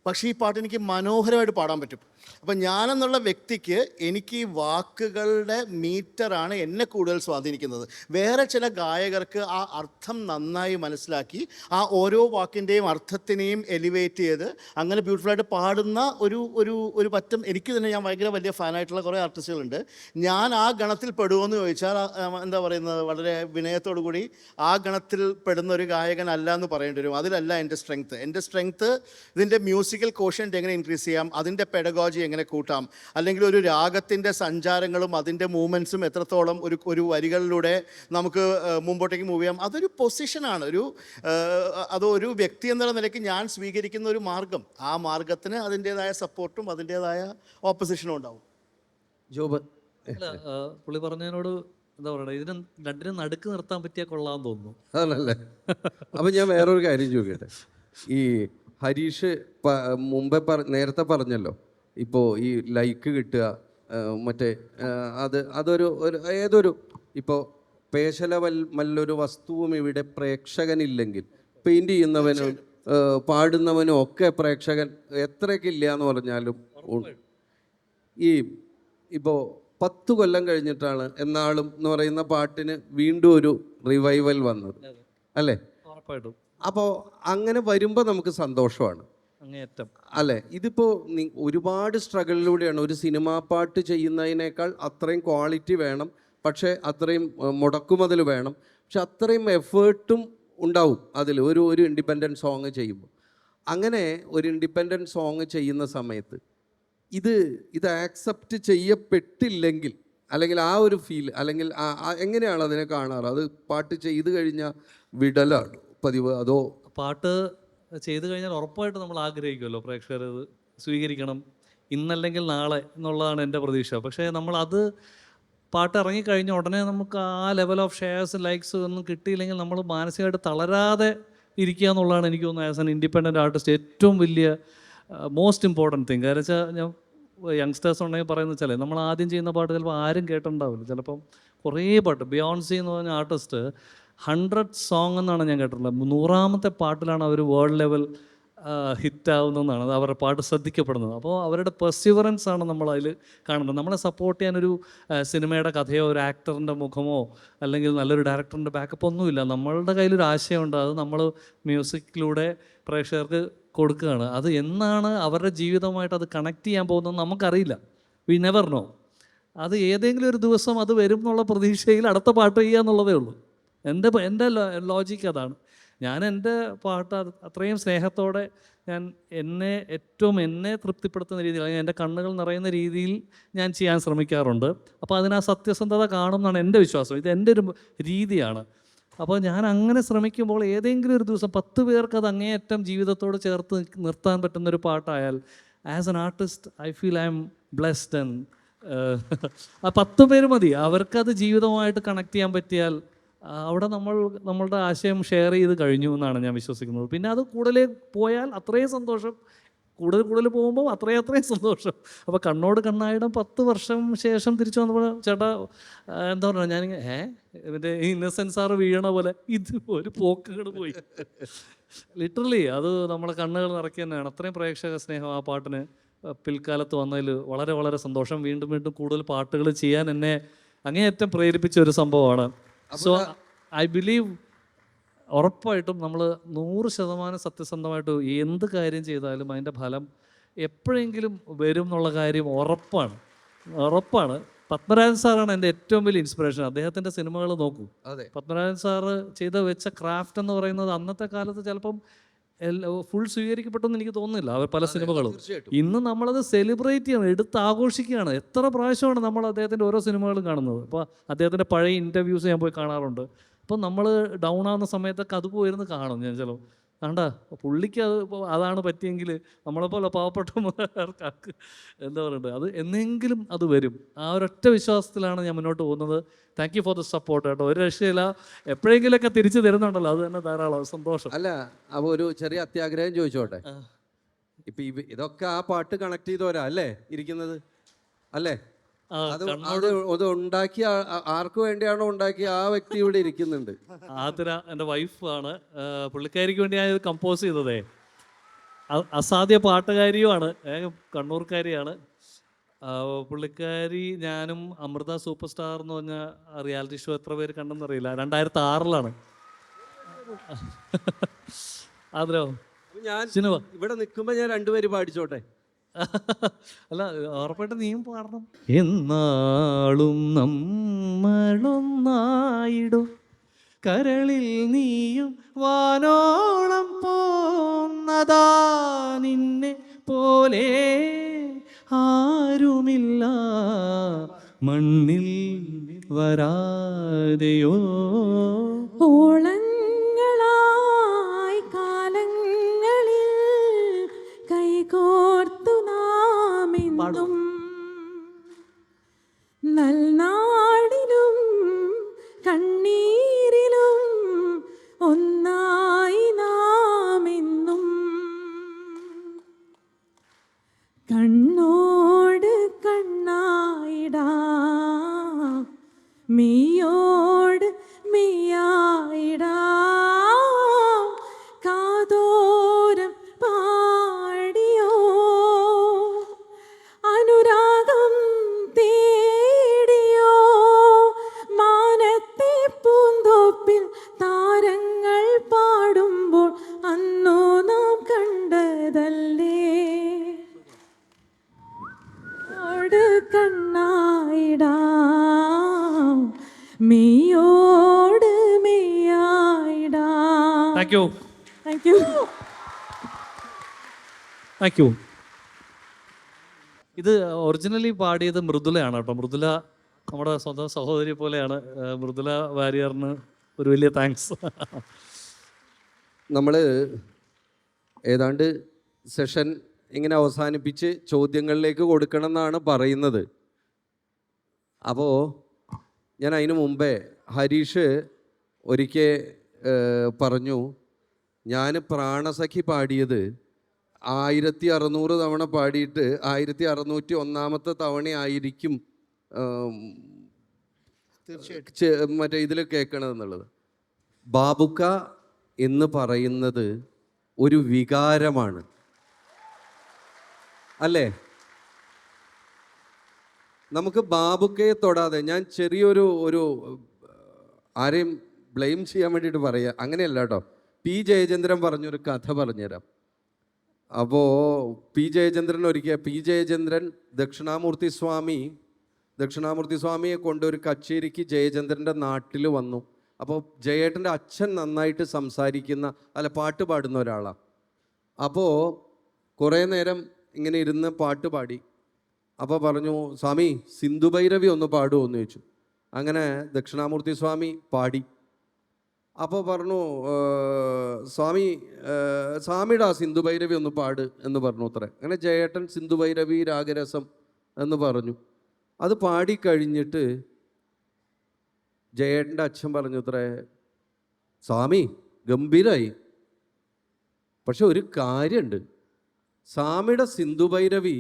പക്ഷേ ഈ പാട്ട് എനിക്ക് മനോഹരമായിട്ട് പാടാൻ പറ്റും. അപ്പം ഞാനെന്നുള്ള വ്യക്തിക്ക് എനിക്ക് ഈ വാക്കുകളുടെ മീറ്ററാണ് എന്നെ കൂടുതൽ സ്വാധീനിക്കുന്നത്. വേറെ ചില ഗായകർക്ക് ആ അർത്ഥം നന്നായി മനസ്സിലാക്കി ആ ഓരോ വാക്കിൻ്റെയും അർത്ഥത്തിനെയും എലിവേറ്റ് ചെയ്ത് അങ്ങനെ ബ്യൂട്ടിഫുള്ളായിട്ട് പാടുന്ന ഒരു പറ്റം എനിക്ക് തന്നെ, ഞാൻ ഭയങ്കര വലിയ ഫാനായിട്ടുള്ള കുറേ ആർട്ടിസ്റ്റുകളുണ്ട്. ഞാൻ ആ ഗണത്തിൽ പെടുമോയെന്ന് ചോദിച്ചാൽ എന്താ പറയുന്നത്, വളരെ വിനയത്തോടു കൂടി ആ ഗണത്തിൽ പെടുന്ന ഒരു ഗായകനല്ല എന്ന് പറയേണ്ടി വരും. അതിലല്ല എൻ്റെ സ്ട്രെങ്ത്ത്. എൻ്റെ സ്ട്രെങ്ത്ത് ഇതിൻ്റെ മ്യൂസിക്കൽ കോഷ്യൻ്റ് എങ്ങനെ ഇൻക്രീസ് ചെയ്യാം, അതിൻ്റെ പെഡഗോജി എങ്ങനെ കൂട്ടാം, അല്ലെങ്കിൽ ഒരു രാഗത്തിൻ്റെ സഞ്ചാരങ്ങളും അതിൻ്റെ മൂവ്മെൻറ്റ്സും എത്രത്തോളം ഒരു വരികളിലൂടെ നമുക്ക് മുമ്പോട്ടേക്ക് മൂവ് ചെയ്യാം. അതൊരു പൊസിഷനാണ്, അതൊരു വ്യക്തി എന്നുള്ള നിലയ്ക്ക് ഞാൻ സ്വീകരിക്കുന്ന ഒരു മാർഗം. ആ മാർഗത്തിന് അതിൻ്റേതായ സപ്പോർട്ടും അതിൻ്റേതായ ഓപ്പോസിഷനും ഉണ്ടാവും. ജോബ് അല്ല, പുള്ളി പറഞ്ഞതിനോട് എന്താ പറയുക, ഇതിന് രണ്ടിനും നടുക്ക് നിർത്താൻ പറ്റിയാൽ കൊള്ളാമെന്ന് തോന്നുന്നു. ആണല്ലേ? അപ്പം ഞാൻ വേറൊരു കാര്യം ചോദിക്കട്ടെ. ഈ ഹരീഷ് നേരത്തെ പറഞ്ഞല്ലോ, ഇപ്പോൾ ഈ ലൈക്ക് കിട്ടുക, മറ്റേ ഏതൊരു ഇപ്പോൾ മല്ലൊരു വസ്തുവും ഇവിടെ പ്രേക്ഷകനില്ലെങ്കിൽ പെയിൻറ് ചെയ്യുന്നവനും പാടുന്നവനും ഒക്കെ പ്രേക്ഷകൻ എത്രയൊക്കെ ഇല്ല എന്ന് പറഞ്ഞാലും ഈ ഇപ്പോൾ 10 കൊല്ലം കഴിഞ്ഞിട്ടാണ് എന്നാളും എന്ന് പറയുന്ന പാട്ടിന് വീണ്ടും ഒരു റിവൈവൽ വന്നത്, അല്ലേ? ഉറപ്പായിട്ടും. അപ്പോൾ അങ്ങനെ വരുമ്പോൾ നമുക്ക് സന്തോഷമാണ്, അങ്ങേയറ്റം. അല്ലേ? ഇതിപ്പോൾ ഒരുപാട് സ്ട്രഗിളിലൂടെയാണ് ഒരു സിനിമാ പാട്ട് ചെയ്യുന്നതിനേക്കാൾ അത്രയും ക്വാളിറ്റി വേണം, പക്ഷേ അത്രയും മുടക്കുമുതൽ വേണം, പക്ഷെ അത്രയും എഫേർട്ടും ഉണ്ടാവും അതിൽ ഒരു ഇൻഡിപെൻഡൻറ്റ് സോങ് ചെയ്യുമ്പോൾ. അങ്ങനെ ഒരു ഇൻഡിപെൻഡൻറ്റ് സോങ് ചെയ്യുന്ന സമയത്ത് ഇത് ആക്സെപ്റ്റ് ചെയ്യപ്പെട്ടില്ലെങ്കിൽ, അല്ലെങ്കിൽ ആ ഒരു ഫീൽ, അല്ലെങ്കിൽ എങ്ങനെയാണ് അതിനെ കാണാറ്? അത് പാട്ട് ചെയ്ത് കഴിഞ്ഞാൽ വിടലാണ് പതിവ്, അതോ? പാട്ട് ചെയ്തു കഴിഞ്ഞാൽ ഉറപ്പായിട്ട് നമ്മൾ ആഗ്രഹിക്കുമല്ലോ പ്രേക്ഷകർ ഇത് സ്വീകരിക്കണം, ഇന്നല്ലെങ്കിൽ നാളെ എന്നുള്ളതാണ് എൻ്റെ പ്രതീക്ഷ. പക്ഷേ നമ്മളത് പാട്ട് ഇറങ്ങിക്കഴിഞ്ഞ ഉടനെ നമുക്ക് ആ ലെവൽ ഓഫ് ഷെയർസ് ലൈക്സ് ഒന്നും കിട്ടിയില്ലെങ്കിൽ നമ്മൾ മാനസികമായിട്ട് തളരാതെ ഇരിക്കുക എന്നുള്ളതാണ് എനിക്ക് തോന്നുന്നത് ആസ് എൻ ഇൻഡിപെൻഡൻറ്റ് ആർട്ടിസ്റ്റ് ഏറ്റവും വലിയ മോസ്റ്റ് ഇമ്പോർട്ടൻറ്റ് തിങ്. കാരണം വെച്ചാൽ ഞാൻ യങ്സ്റ്റേഴ്സ് ഉണ്ടെങ്കിൽ പറയുന്നത് വെച്ചാൽ നമ്മൾ ആദ്യം ചെയ്യുന്ന പാട്ട് ചിലപ്പോൾ ആരും കേട്ടിട്ടുണ്ടാവില്ല. ചിലപ്പം കുറേ പാട്ട്, ബിയോൺസി എന്ന് പറഞ്ഞ ആർട്ടിസ്റ്റ് 100 സോങ് എന്നാണ് ഞാൻ കേട്ടിട്ടുള്ളത്. 100ാമത്തെ പാട്ടിലാണ് അവർ വേൾഡ് ലെവൽ ഹിറ്റാവുന്നതെന്നാണ്, അത് അവരുടെ പാട്ട് ശ്രദ്ധിക്കപ്പെടുന്നത്. അപ്പോൾ അവരുടെ പെർസിവറൻസ് ആണ് നമ്മളതിൽ കാണുന്നത്. നമ്മളെ സപ്പോർട്ട് ചെയ്യാനൊരു സിനിമയുടെ കഥയോ ഒരു ആക്ടറിൻ്റെ മുഖമോ അല്ലെങ്കിൽ നല്ലൊരു ഡയറക്ടറിൻ്റെ ബാക്കപ്പ് ഒന്നുമില്ല. നമ്മളുടെ കയ്യിലൊരു ആശയമുണ്ട്, അത് നമ്മൾ മ്യൂസിക്കിലൂടെ പ്രേക്ഷകർക്ക് കൊടുക്കുകയാണ്. അത് എന്നാണ് അവരുടെ ജീവിതമായിട്ട് അത് കണക്ട് ചെയ്യാൻ പോകുന്നത് നമുക്കറിയില്ല. We never know. അത് ഏതെങ്കിലും ഒരു ദിവസം അത് വരും എന്നുള്ള പ്രതീക്ഷയിൽ അടുത്ത പാട്ട് ചെയ്യുക എന്നുള്ളതേ ഉള്ളൂ. എൻ്റെ ലോജിക്ക് അതാണ്. ഞാൻ എൻ്റെ പാട്ട് അത്രയും സ്നേഹത്തോടെ ഞാൻ എന്നെ തൃപ്തിപ്പെടുത്തുന്ന രീതിയിൽ, അല്ലെങ്കിൽ എൻ്റെ കണ്ണുകൾ നിറയുന്ന രീതിയിൽ ഞാൻ ചെയ്യാൻ ശ്രമിക്കാറുണ്ട്. അപ്പോൾ അതിന് ആ സത്യസന്ധത കാണും എന്നാണ് എൻ്റെ വിശ്വാസം. ഇത് എൻ്റെ ഒരു രീതിയാണ്. അപ്പോൾ ഞാൻ അങ്ങനെ ശ്രമിക്കുമ്പോൾ ഏതെങ്കിലും ഒരു ദിവസം 10 പേർക്ക് അത് അങ്ങേയറ്റം ജീവിതത്തോട് ചേർത്ത് നിർത്താൻ പറ്റുന്നൊരു പാട്ടായാൽ, as an artist I feel I am blessed. And ആ 10 പേര് മതി, അവർക്കത് ജീവിതവുമായിട്ട് കണക്ട് ചെയ്യാൻ പറ്റിയാൽ അവിടെ നമ്മളുടെ ആശയം ഷെയർ ചെയ്ത് കഴിഞ്ഞു എന്നാണ് ഞാൻ വിശ്വസിക്കുന്നത്. പിന്നെ അത് കൂടുതൽ പോയാൽ അത്രയും സന്തോഷം, കൂടുതൽ പോകുമ്പോൾ അത്രയും സന്തോഷം. അപ്പോൾ കണ്ണോട് കണ്ണായിടം 10 വർഷം ശേഷം തിരിച്ചു വന്നപ്പോൾ ചേട്ടാ എന്താ പറയുക, ഞാനിങ്ങനെ ഇവൻ്റെ ഇന്നസെൻസ് സാറ് വീഴണ പോലെ ഇത് ഒരു പോക്കുകൾ പോയി. ലിറ്ററലി അത് നമ്മളെ കണ്ണുകൾ നിറയ്ക്കുക തന്നെയാണ്. അത്രയും പ്രേക്ഷക സ്നേഹം ആ പാട്ടിന് പിൽക്കാലത്ത് വന്നതിൽ വളരെ വളരെ സന്തോഷം. വീണ്ടും കൂടുതൽ പാട്ടുകൾ ചെയ്യാൻ എന്നെ അങ്ങേയറ്റം പ്രേരിപ്പിച്ച ഒരു സംഭവമാണ്. സോ ഐ ബിലീവ് ഉറപ്പായിട്ടും നമ്മൾ 100% സത്യസന്ധമായിട്ട് എന്ത് കാര്യം ചെയ്താലും അതിൻ്റെ ഫലം എപ്പോഴെങ്കിലും വരും എന്നുള്ള കാര്യം ഉറപ്പാണ്. പത്മരാജൻ സാറാണ് എൻ്റെ ഏറ്റവും വലിയ ഇൻസ്പിറേഷൻ. അദ്ദേഹത്തിൻ്റെ സിനിമകൾ നോക്കൂ. പത്മരാജൻ സാറ് വെച്ച ക്രാഫ്റ്റ് എന്ന് പറയുന്നത് അന്നത്തെ കാലത്ത് ചിലപ്പം ഫുൾ സ്വീകരിക്കപ്പെട്ടെന്ന് എനിക്ക് തോന്നുന്നില്ല. അവർ പല സിനിമകളും ഇന്ന് നമ്മളത് സെലിബ്രേറ്റ് ചെയ്യണം, എടുത്ത് ആഘോഷിക്കുകയാണ്. എത്ര പ്രാവശ്യമാണ് നമ്മൾ അദ്ദേഹത്തിൻ്റെ ഓരോ സിനിമകളും കാണുന്നത്. അപ്പോൾ അദ്ദേഹത്തിൻ്റെ പഴയ ഇൻ്റർവ്യൂസ് ഞാൻ പോയി കാണാറുണ്ട്. അപ്പോൾ നമ്മൾ ഡൗൺ ആവുന്ന സമയത്തൊക്കെ അത് പോയിരുന്ന് കാണും ഞാൻ. ചിലപ്പോൾ വേണ്ട പുള്ളിക്ക് അതാണ് പറ്റിയെങ്കിൽ നമ്മളെപ്പോലെ പാവപ്പെട്ടവർക്ക് എന്താ പറയുന്നത്, അത് എന്നെങ്കിലും അത് വരും. ആ ഒരൊറ്റ വിശ്വാസത്തിലാണ് ഞാൻ മുന്നോട്ട് പോകുന്നത്. Thank you for the support കേട്ടോ. ഒരു രക്ഷയില്ല, എപ്പോഴെങ്കിലുമൊക്കെ തിരിച്ചു തരുന്നുണ്ടല്ലോ, അത് തന്നെ ധാരാളം സന്തോഷം. അല്ല, അപ്പോൾ ഒരു ചെറിയ അത്യാഗ്രഹം ചോദിച്ചോട്ടെ. ഇപ്പം ഇതൊക്കെ ആ പാട്ട് കണക്ട് ചെയ്തോരാ അല്ലേ ഇരിക്കുന്നത്, അല്ലേ? അത് ഉണ്ടാക്കിയ ആർക്ക് വേണ്ടിയാണോ ഉണ്ടാക്കിയ ആ വ്യക്തി ഇവിടെ ഇരിക്കുന്നുണ്ട്. ആതിര എൻ്റെ വൈഫാണ്. പുള്ളിക്കാരിക്ക് വേണ്ടി ഞാൻ ഇത് കമ്പോസ് ചെയ്തതേ. അസാധ്യ പാട്ടുകാരിയുമാണ്, കണ്ണൂർക്കാരിയാണ് പുള്ളിക്കാരി. ഞാനും അമൃത സൂപ്പർ സ്റ്റാർ എന്ന് പറഞ്ഞ റിയാലിറ്റി ഷോ എത്ര പേര് കണ്ടെന്നറിയില്ല, 2006 ആതിരോ. ഞാൻ ഇവിടെ നിൽക്കുമ്പോൾ ഞാൻ 2 പേര് പാടിച്ചോട്ടെ? അല്ല, ഉറപ്പായിട്ട് നീയും പാടണം. എന്നാളും നമ്മളൊന്നായിടും, കരളിൽ നീയും വാനോളം പോന്നതാ, നിന്നെ പോലെ ആരുമില്ല മണ്ണിൽ വരാതെയോ. ഓളങ്ങളായി കാലങ്ങളിൽ കൈകോർത്തു നാമെന്നും നൽനാടിനും മെയ്യോട് മെയ്യായിടാം കാതോരം പാടിയോ അനുരാഗം തേടിയോ മാനത്തെ പൂന്തോപ്പിൽ താരങ്ങൾ പാടുമ്പോൾ അന്നു നാം കണ്ടതല്ലേ ഓട് കണ്ണായിടാം മെയ്യോട് മെയ്യായിടാം. Thank you. Thank you. Thank you. ഇത് ഒറിജിനലി പാടിയത് മൃദുലയാണ് കേട്ടോ. മൃദുല നമ്മുടെ സ്വന്തം സഹോദരി പോലെയാണ്. മൃദുല വാര്യറിന് ഒരു വലിയ താങ്ക്സ്. നമ്മൾ ഏതാണ്ട് സെഷൻ ഇങ്ങനെ അവസാനിപ്പിച്ച് ചോദ്യങ്ങളിലേക്ക് കൊടുക്കണം എന്നാണ് പറയുന്നത്. അപ്പോൾ ഞാൻ അതിനു മുമ്പേ ഹരീഷ് ഒരിക്കൽ പറഞ്ഞു, ഞാൻ പ്രാണസഖി പാടിയത് 1600 തവണ പാടിയിട്ട് 1601 തവണയായിരിക്കും മറ്റേ ഇതിൽ കേൾക്കണതെന്നുള്ളത്. ബാബുക്ക എന്ന് പറയുന്നത് ഒരു വികാരമാണ്, അല്ലേ? നമുക്ക് ബാബുക്കയെ തൊടാതെ, ഞാൻ ചെറിയൊരു ആരെയും ബ്ലെയിം ചെയ്യാൻ വേണ്ടിയിട്ട് പറയുക, അങ്ങനെയല്ല കേട്ടോ. പി ജയചന്ദ്രൻ പറഞ്ഞൊരു കഥ പറഞ്ഞുതരാം. അപ്പോൾ പി ജയചന്ദ്രൻ ദക്ഷിണാമൂർത്തി സ്വാമിയെ കൊണ്ടൊരു കച്ചേരിക്ക് ജയചന്ദ്രൻ്റെ നാട്ടിൽ വന്നു. അപ്പോൾ ജയേട്ടൻ്റെ അച്ഛൻ നന്നായിട്ട് പാട്ട് പാടുന്ന ഒരാളാണ്. അപ്പോൾ കുറേ നേരം ഇങ്ങനെ ഇരുന്ന് പാട്ട് പാടി. അപ്പോൾ പറഞ്ഞു, സ്വാമി സിന്ധുഭൈരവി ഒന്ന് പാടുമോ എന്ന് ചോദിച്ചു. അങ്ങനെ ദക്ഷിണാമൂർത്തി സ്വാമി പാടി. അപ്പോൾ പറഞ്ഞു, സ്വാമിയുടെ സിന്ധുഭൈരവി ഒന്ന് പാട് എന്ന് പറഞ്ഞു അത്രേ. അങ്ങനെ ജയേട്ടൻ സിന്ധുഭൈരവി രാഗരസം എന്ന് പറഞ്ഞു. അത് പാടിക്കഴിഞ്ഞിട്ട് ജയേട്ടൻ്റെ അച്ഛൻ പറഞ്ഞു അത്രേ, സ്വാമി ഗംഭീരായി, പക്ഷെ ഒരു കാര്യമുണ്ട്, സ്വാമിയുടെ സിന്ധുഭൈരവി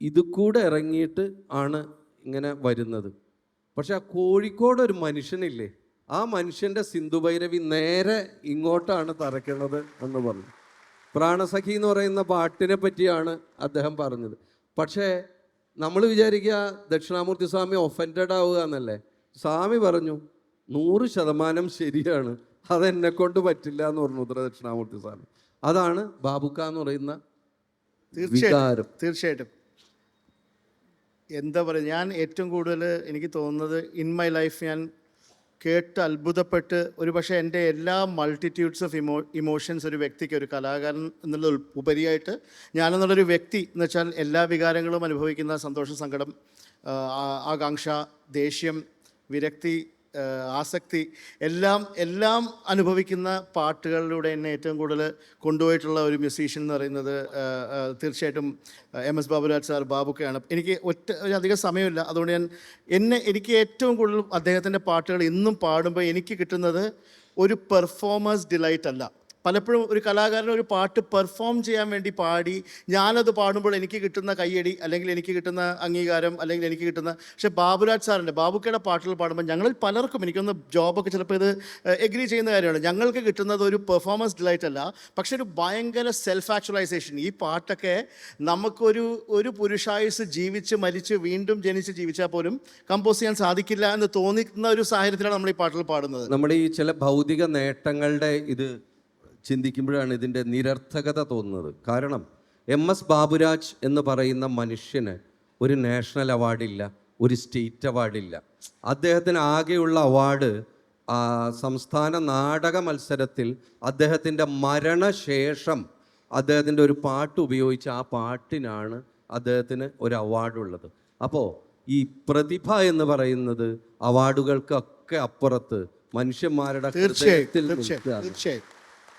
ഇത് കൂടെ ഇറങ്ങിയിട്ട് ആണ് ഇങ്ങനെ വരുന്നത്. പക്ഷെ ആ കോഴിക്കോട് ഒരു മനുഷ്യനില്ലേ, ആ മനുഷ്യൻ്റെ സിന്ധുഭൈരവി നേരെ ഇങ്ങോട്ടാണ് തറയ്ക്കുന്നത് എന്ന് പറഞ്ഞു. പ്രാണസഖി എന്ന് പറയുന്ന പാട്ടിനെ പറ്റിയാണ് അദ്ദേഹം പറഞ്ഞത്. പക്ഷേ നമ്മൾ വിചാരിക്കുക ദക്ഷിണാമൂർത്തി സ്വാമി ഒഫൻഡഡ് ആവുക എന്നല്ലേ. സ്വാമി പറഞ്ഞു 100% ശരിയാണ്, അതെന്നെക്കൊണ്ട് പറ്റില്ല എന്ന് പറഞ്ഞു ഉത്തര ദക്ഷിണാമൂർത്തി സ്വാമി. അതാണ് ബാബുക്ക എന്ന് പറയുന്ന വികാരം. തീർച്ചയായിട്ടും എന്താ പറയുക, ഞാൻ ഏറ്റവും കൂടുതൽ എനിക്ക് തോന്നുന്നത് ഇൻ മൈ ലൈഫ് ഞാൻ കേട്ട് അത്ഭുതപ്പെട്ട്, ഒരു പക്ഷേ എൻ്റെ എല്ലാ മൾട്ടിറ്റ്യൂഡ്സ് ഓഫ് ഇമോഷൻസ് ഒരു വ്യക്തിക്ക്, ഒരു കലാകാരൻ എന്നുള്ള ഉപരിയായിട്ട് ഞാനെന്നുള്ളൊരു വ്യക്തി എന്ന് വെച്ചാൽ എല്ലാ വികാരങ്ങളും അനുഭവിക്കുന്ന സന്തോഷം, സങ്കടം, ആകാംക്ഷ, ദേഷ്യം, വിരക്തി, ആസക്തി, എല്ലാം അനുഭവിക്കുന്ന പാട്ടുകളിലൂടെ എന്നെ ഏറ്റവും കൂടുതൽ കൊണ്ടുപോയിട്ടുള്ള ഒരു മ്യൂസീഷ്യൻ എന്ന് പറയുന്നത് തീർച്ചയായിട്ടും MS ബാബുരാജ് സാർ, ബാബുക്കയാണ്. എനിക്ക് അധികം സമയമില്ല, അതുകൊണ്ട് എനിക്ക് ഏറ്റവും കൂടുതൽ അദ്ദേഹത്തിൻ്റെ പാട്ടുകൾ ഇന്നും പാടുമ്പോൾ എനിക്ക് കിട്ടുന്നത് ഒരു പെർഫോമേഴ്സ് ഡിലൈറ്റ് അല്ല. പലപ്പോഴും ഒരു കലാകാരൻ ഒരു പാട്ട് പെർഫോം ചെയ്യാൻ വേണ്ടി പാടി ഞാനത് പാടുമ്പോൾ എനിക്ക് കിട്ടുന്ന കയ്യടി, അല്ലെങ്കിൽ എനിക്ക് കിട്ടുന്ന അംഗീകാരം, അല്ലെങ്കിൽ എനിക്ക് കിട്ടുന്ന, പക്ഷേ ബാബുരാജ് സാറിൻ്റെ, ബാബുക്കയുടെ പാട്ടുകൾ പാടുമ്പോൾ ഞങ്ങളിൽ പലർക്കും, എനിക്കൊന്ന് ജോബൊക്കെ ചിലപ്പോൾ ഇത് എഗ്രി ചെയ്യുന്ന കാര്യമാണ്, ഞങ്ങൾക്ക് കിട്ടുന്നത് ഒരു പെർഫോമൻസ് ഡിലൈറ്റ് അല്ല, പക്ഷെ ഒരു ഭയങ്കര സെൽഫ് ആക്ച്വലൈസേഷൻ. ഈ പാട്ടൊക്കെ ഒരു പുരുഷായുസ് ജീവിച്ച് മരിച്ച് വീണ്ടും ജനിച്ച് ജീവിച്ചാൽ പോലും കമ്പോസ് ചെയ്യാൻ സാധിക്കില്ല എന്ന് തോന്നിക്കുന്ന ഒരു സാഹചര്യത്തിലാണ് നമ്മൾ ഈ പാട്ടുകൾ പാടുന്നത്. നമ്മുടെ ഈ ചില ഭൗതിക നേട്ടങ്ങളുടെ ഇത് ചിന്തിക്കുമ്പോഴാണ് ഇതിൻ്റെ നിരർത്ഥകത തോന്നുന്നത്. കാരണം MS ബാബുരാജ് എന്ന് പറയുന്ന മനുഷ്യന് ഒരു നാഷണൽ അവാർഡില്ല, ഒരു സ്റ്റേറ്റ് അവാർഡില്ല. അദ്ദേഹത്തിന് ആകെയുള്ള അവാർഡ് സംസ്ഥാന നാടക മത്സരത്തിൽ അദ്ദേഹത്തിൻ്റെ മരണശേഷം അദ്ദേഹത്തിൻ്റെ ഒരു പാട്ട് ഉപയോഗിച്ച് ആ പാട്ടിനാണ് അദ്ദേഹത്തിന് ഒരു അവാർഡുള്ളത്. അപ്പോൾ ഈ പ്രതിഭ എന്ന് പറയുന്നത് അവാർഡുകൾക്കൊക്കെ അപ്പുറത്ത് മനുഷ്യന്മാരുടെ ഹൃദയത്തിൽ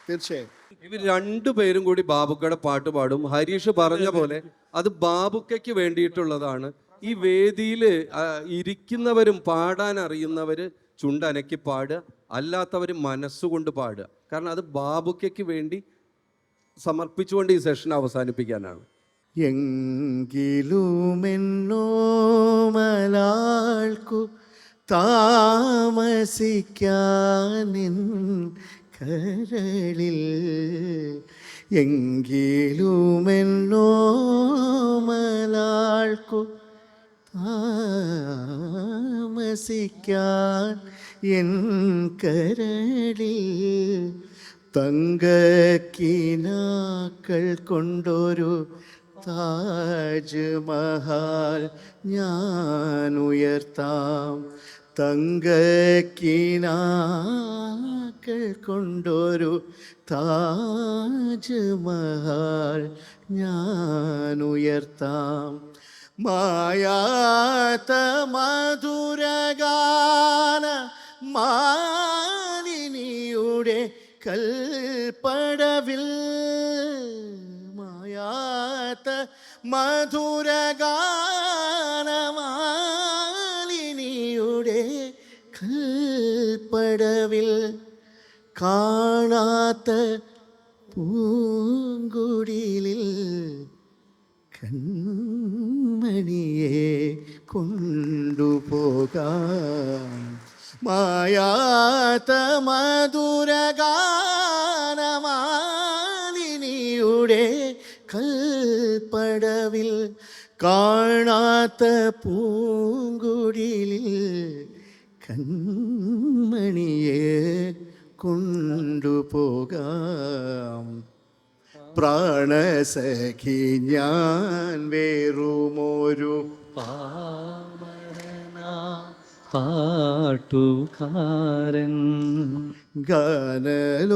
തീർച്ചയായും ഇവർ രണ്ടുപേരും കൂടി ബാബുക്കയുടെ പാട്ട് പാടും. ഹരീഷ് പറഞ്ഞ പോലെ അത് ബാബുക്കയ്ക്ക് വേണ്ടിയിട്ടുള്ളതാണ്. ഈ വേദിയിൽ ഇരിക്കുന്നവരും പാടാൻ അറിയുന്നവർ ചുണ്ടനക്കി പാടുക, അല്ലാത്തവർ മനസ്സുകൊണ്ട് പാടുക. കാരണം അത് ബാബുക്കയ്ക്ക് വേണ്ടി സമർപ്പിച്ചുകൊണ്ട് ഈ സെഷൻ അവസാനിപ്പിക്കാനാണ്. എങ്കിലുമെന്നോ മല താമസിക്കാനിൻ കരളിൽ എങ്കിലുമെന്നോമലാൾക്കു താമസിക്കാൻ എൻ കരളിൽ തങ്കക്കിനാക്കൾ കൊണ്ടൊരു താജ്മഹൽ ഞാൻ ഉയർത്താം. തങ്കക്കിനാക്കൾ കൊണ്ടൊരു താജ്മഹൽ ഞാൻ ഉയർത്താം. മായാത്ത മധുരഗാന മാലിനിയുടെ കൽപ്പടവിൽ മായാത്ത മധുരഗാനമാലിനിയുടെ കൽപ്പടവിൽ കാണാത്ത പൂങ്കുടിലിൽ കൺമണിയെ കൊണ്ടുപോകാം. മായാത്ത മധുരഗാനമാലിനിയുടെ കൽപ്പടവിൽ കാണാത്ത പൂങ്കുടിലിൽ കൺമണിയെ കൊണ്ടുപോകാം. പ്രാണസഖി ഞാൻ വേറുമൊരു പാട്ടുകാരൻ ഗാനലോകവീഥികളിൽ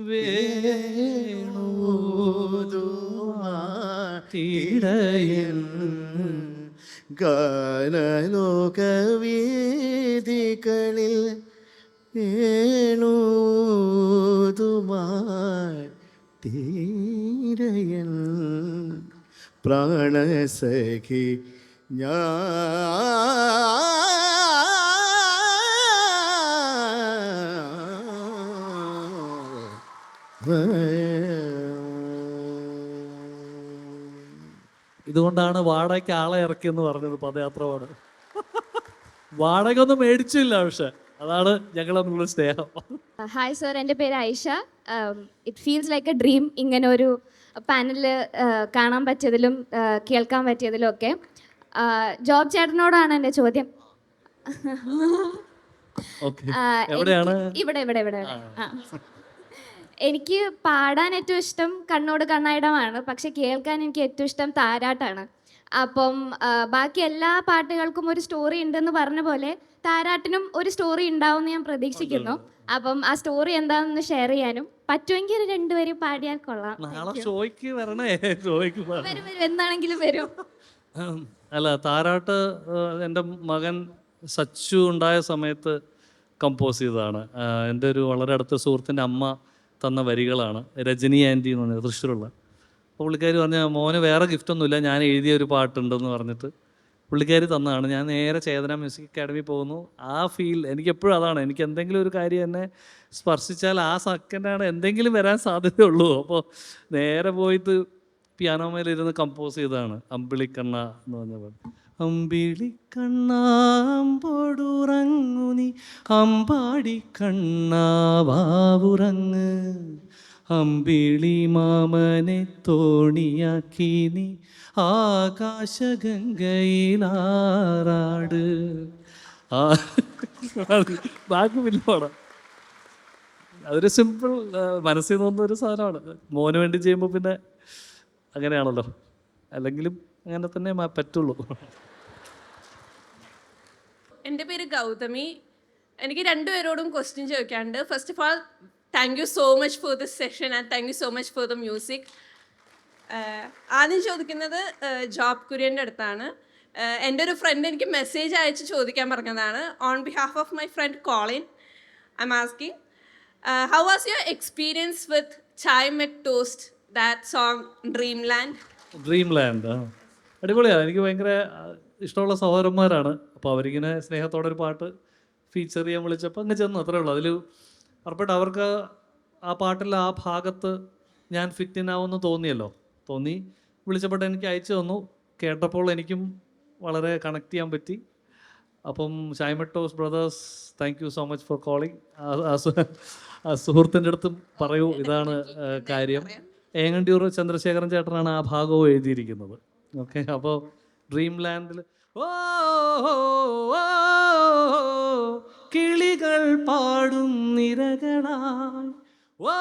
വേണുതീടയൻ ഗാനലോകവീഥികളിൽ വേണുതുമായി തീരയൻ പ്രാണസഖി ഇതുകൊണ്ടാണ് വാടകയ്ക്ക് ആളെ ഇറക്കിയെന്ന് പറഞ്ഞത് പദയാത്ര പാട്. വാടകയൊന്നും മേടിച്ചില്ല, പക്ഷെ അതാണ് ഞങ്ങൾ തമ്മിലുള്ള സ്നേഹം. ഹായ് സർ, എൻ്റെ പേര് Aisha. It feels like A dream ഇങ്ങനെ ഒരു പാനലിൽ കാണാൻ പറ്റിയതിലും കേൾക്കാൻ പറ്റിയതിലും ഒക്കെ. ജോബ് ചേട്ടനോടാണ് എൻ്റെ ചോദ്യം. എവിടെയാണ്? ഇവിടെ ഇവിടെ ഇവിടെ. എനിക്ക് പാടാൻ ഏറ്റവും ഇഷ്ടം കണ്ണോട് കണ്ണായിടമാണ്, പക്ഷെ കേൾക്കാൻ എനിക്ക് ഏറ്റവും ഇഷ്ടം താരാട്ടാണ്. അപ്പം ബാക്കി എല്ലാ പാട്ടുകൾക്കും ഒരു സ്റ്റോറി ഉണ്ടെന്ന് പറഞ്ഞ പോലെ താരാട്ടിനും ഒരു സ്റ്റോറി ഉണ്ടാവും എന്ന് ഞാൻ പ്രതീക്ഷിക്കുന്നു. അപ്പം ആ സ്റ്റോറി എന്താണെന്ന് ഷെയർ ചെയ്യാനും പറ്റുമെങ്കിൽ ഒരു രണ്ടുപേരും പാടിയാൽ കൊള്ളാം. നാളെ ഷോയ്ക്ക് വരണേ, ഷോയ്ക്ക് വരും വരും, എന്നാണെങ്കിലും വരും. അല്ല, താരാട്ട് എൻ്റെ മകൻ സച്ചു ഉണ്ടായ സമയത്ത് കമ്പോസ് ചെയ്തതാണ്. എൻ്റെ ഒരു വളരെ അടുത്ത സുഹൃത്തിൻ്റെ അമ്മ തന്ന വരികളാണ്. രജനി ആൻറ്റി എന്ന് പറഞ്ഞത്, തൃശ്ശൂരുള്ള. അപ്പോൾ പുള്ളിക്കാരി പറഞ്ഞ മോന് വേറെ ഗിഫ്റ്റൊന്നുമില്ല, ഞാൻ എഴുതിയ ഒരു പാട്ടുണ്ടെന്ന് പറഞ്ഞിട്ട് പുള്ളിക്കാരി തന്നതാണ്. ഞാൻ നേരെ ചേതന മ്യൂസിക് അക്കാഡമി പോകുന്നു. ആ ഫീൽ എനിക്കെപ്പോഴും അതാണ്. എനിക്ക് എന്തെങ്കിലും ഒരു കാര്യം എന്നെ സ്പർശിച്ചാൽ ആ സെക്കൻഡാണ് എന്തെങ്കിലും വരാൻ സാധ്യതയുള്ളൂ. അപ്പോൾ നേരെ പോയിട്ട് പിയാനോമേലിരുന്ന് കമ്പോസ് ചെയ്തതാണ് അമ്പിളിക്കണ്ണ എന്ന് പറഞ്ഞ പാട്ട്. അമ്പിളിക്കണ്ണാമ്പോടുറങ്ങു നീ അമ്പാടി കണ്ണാവാവുറങ്ങ്, അമ്പിളി മാമനെ തോണിയാക്കി നീ ആകാശഗംഗയിലാറാട്. ബാക്കി പിന്നെ പാടാം. അതൊരു സിമ്പിൾ മനസ്സിൽ തോന്നുന്ന ഒരു സാധനമാണ്. മോന് വേണ്ടി ചെയ്യുമ്പോൾ പിന്നെ അങ്ങനെയാണല്ലോ, അല്ലെങ്കിലും അങ്ങനെ തന്നെ പറ്റുള്ളൂ. എൻ്റെ പേര് ഗൗതമി. എനിക്ക് രണ്ടുപേരോടും ക്വസ്റ്റ്യൻ ചോദിക്കാനുണ്ട്. First of all, thank you so much for this session and thank you so much for the music. ആദ്യം ചോദിക്കുന്നത് ജോബ് കുര്യൻ്റെ അടുത്താണ്. എൻ്റെ ഒരു ഫ്രണ്ട് എനിക്ക് മെസ്സേജ് അയച്ച് ചോദിക്കാൻ പറഞ്ഞതാണ്. On behalf of my friend Colin, I'm asking, how was your experience with Chai Met Toast, that song Dreamland? Dreamland അടിപൊളിയാണ്. എനിക്ക് ഭയങ്കര ഇഷ്ടമുള്ള സഹോദരന്മാരാണ്. അപ്പോൾ അവരിങ്ങനെ സ്നേഹത്തോടെ ഒരു പാട്ട് ഫീച്ചർ ചെയ്യാൻ വിളിച്ചപ്പോൾ അങ്ങ് ചെന്നു, അത്രേ ഉള്ളൂ. അതിൽ ഉറപ്പായിട്ട് അവർക്ക് ആ പാട്ടിൽ ആ ഭാഗത്ത് ഞാൻ ഫിറ്റ് ഇൻ ആവുമെന്ന് തോന്നി. വിളിച്ചപ്പോൾ എനിക്ക് അയച്ചു തന്നു. കേട്ടപ്പോൾ എനിക്കും വളരെ കണക്ട് ചെയ്യാൻ പറ്റി. അപ്പം ഷൈമട്ടോസ് brothers, thank you so much for calling. ആ സുഹൃത്തിൻ്റെ അടുത്തും പറയൂ, ഇതാണ് കാര്യം. ഏങ്ങണ്ടിയൂർ ചന്ദ്രശേഖരൻ ചേട്ടനാണ് ആ ഭാഗവും എഴുതിയിരിക്കുന്നത്. ഓക്കെ, അപ്പോൾ ഡ്രീം ലാൻഡിൽ ഓ കിളികൾ പാടും നിരകളായി, ഓ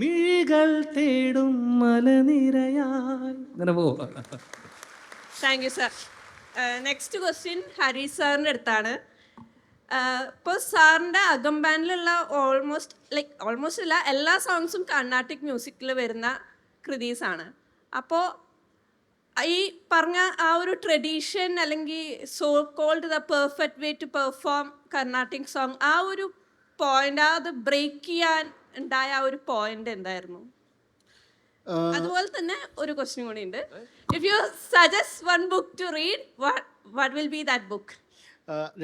മിഴികൾ തേടും മലനിരയായി, അങ്ങനെ പോവാ. Thank you sir. Next question Hari സാറിൻ്റെ അടുത്താണ്. ഇപ്പോൾ സാറിൻ്റെ അകംബാൻഡിലുള്ള ഓൾമോസ്റ്റ് അല്ല എല്ലാ സോങ്സും കർണാട്ടിക് മ്യൂസിക്കിൽ വരുന്ന കൃതീസാണ്. അപ്പോൾ ഈ പറഞ്ഞ ആ ഒരു ട്രഡീഷൻ അല്ലെങ്കിൽ so called the perfect way to perform Carnatic song, ആ ഒരു പോയിന്റ്, അത് ബ്രേക്ക് ചെയ്യാൻ ഉണ്ടായ ആ ഒരു പോയിന്റ് എന്തായിരുന്നു? അതുപോലെ തന്നെ ഒരു ക്വസ്റ്റ്യൻ കൂടി ഉണ്ട്. If you suggest one book to read, what will be that book?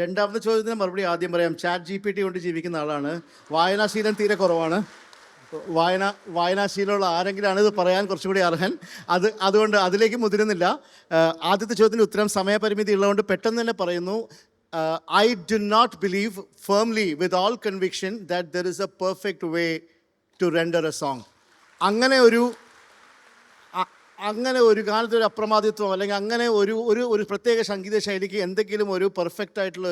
രണ്ടാമത്തെ ചോദ്യത്തിന് മറുപടി ആദ്യം പറയാം. ചാറ്റ് GPT കൊണ്ട് ജീവിക്കുന്ന ആളാണ്. വായനാശീലം തീരെ കുറവാണ്. വായനാശീലമുള്ള ആരെങ്കിലാണ് ഇത് പറയാൻ കുറച്ചുകൂടി അർഹൻ. അതുകൊണ്ട് അതിലേക്ക് മുതിരുന്നില്ല. ആദ്യത്തെ ചോദ്യത്തിന് ഉത്തരം സമയപരിമിതി ഉള്ളതുകൊണ്ട് പെട്ടെന്ന് തന്നെ പറയുന്നു. I do not believe firmly with all conviction that there is a perfect way to render a song. അങ്ങനെ ഒരു കാലത്ത് ഒരു അപ്രമാദിത്വം അല്ലെങ്കിൽ അങ്ങനെ ഒരു പ്രത്യേക സംഗീത ശൈലിക്ക് എന്തെങ്കിലും ഒരു പെർഫെക്റ്റ് ആയിട്ടുള്ള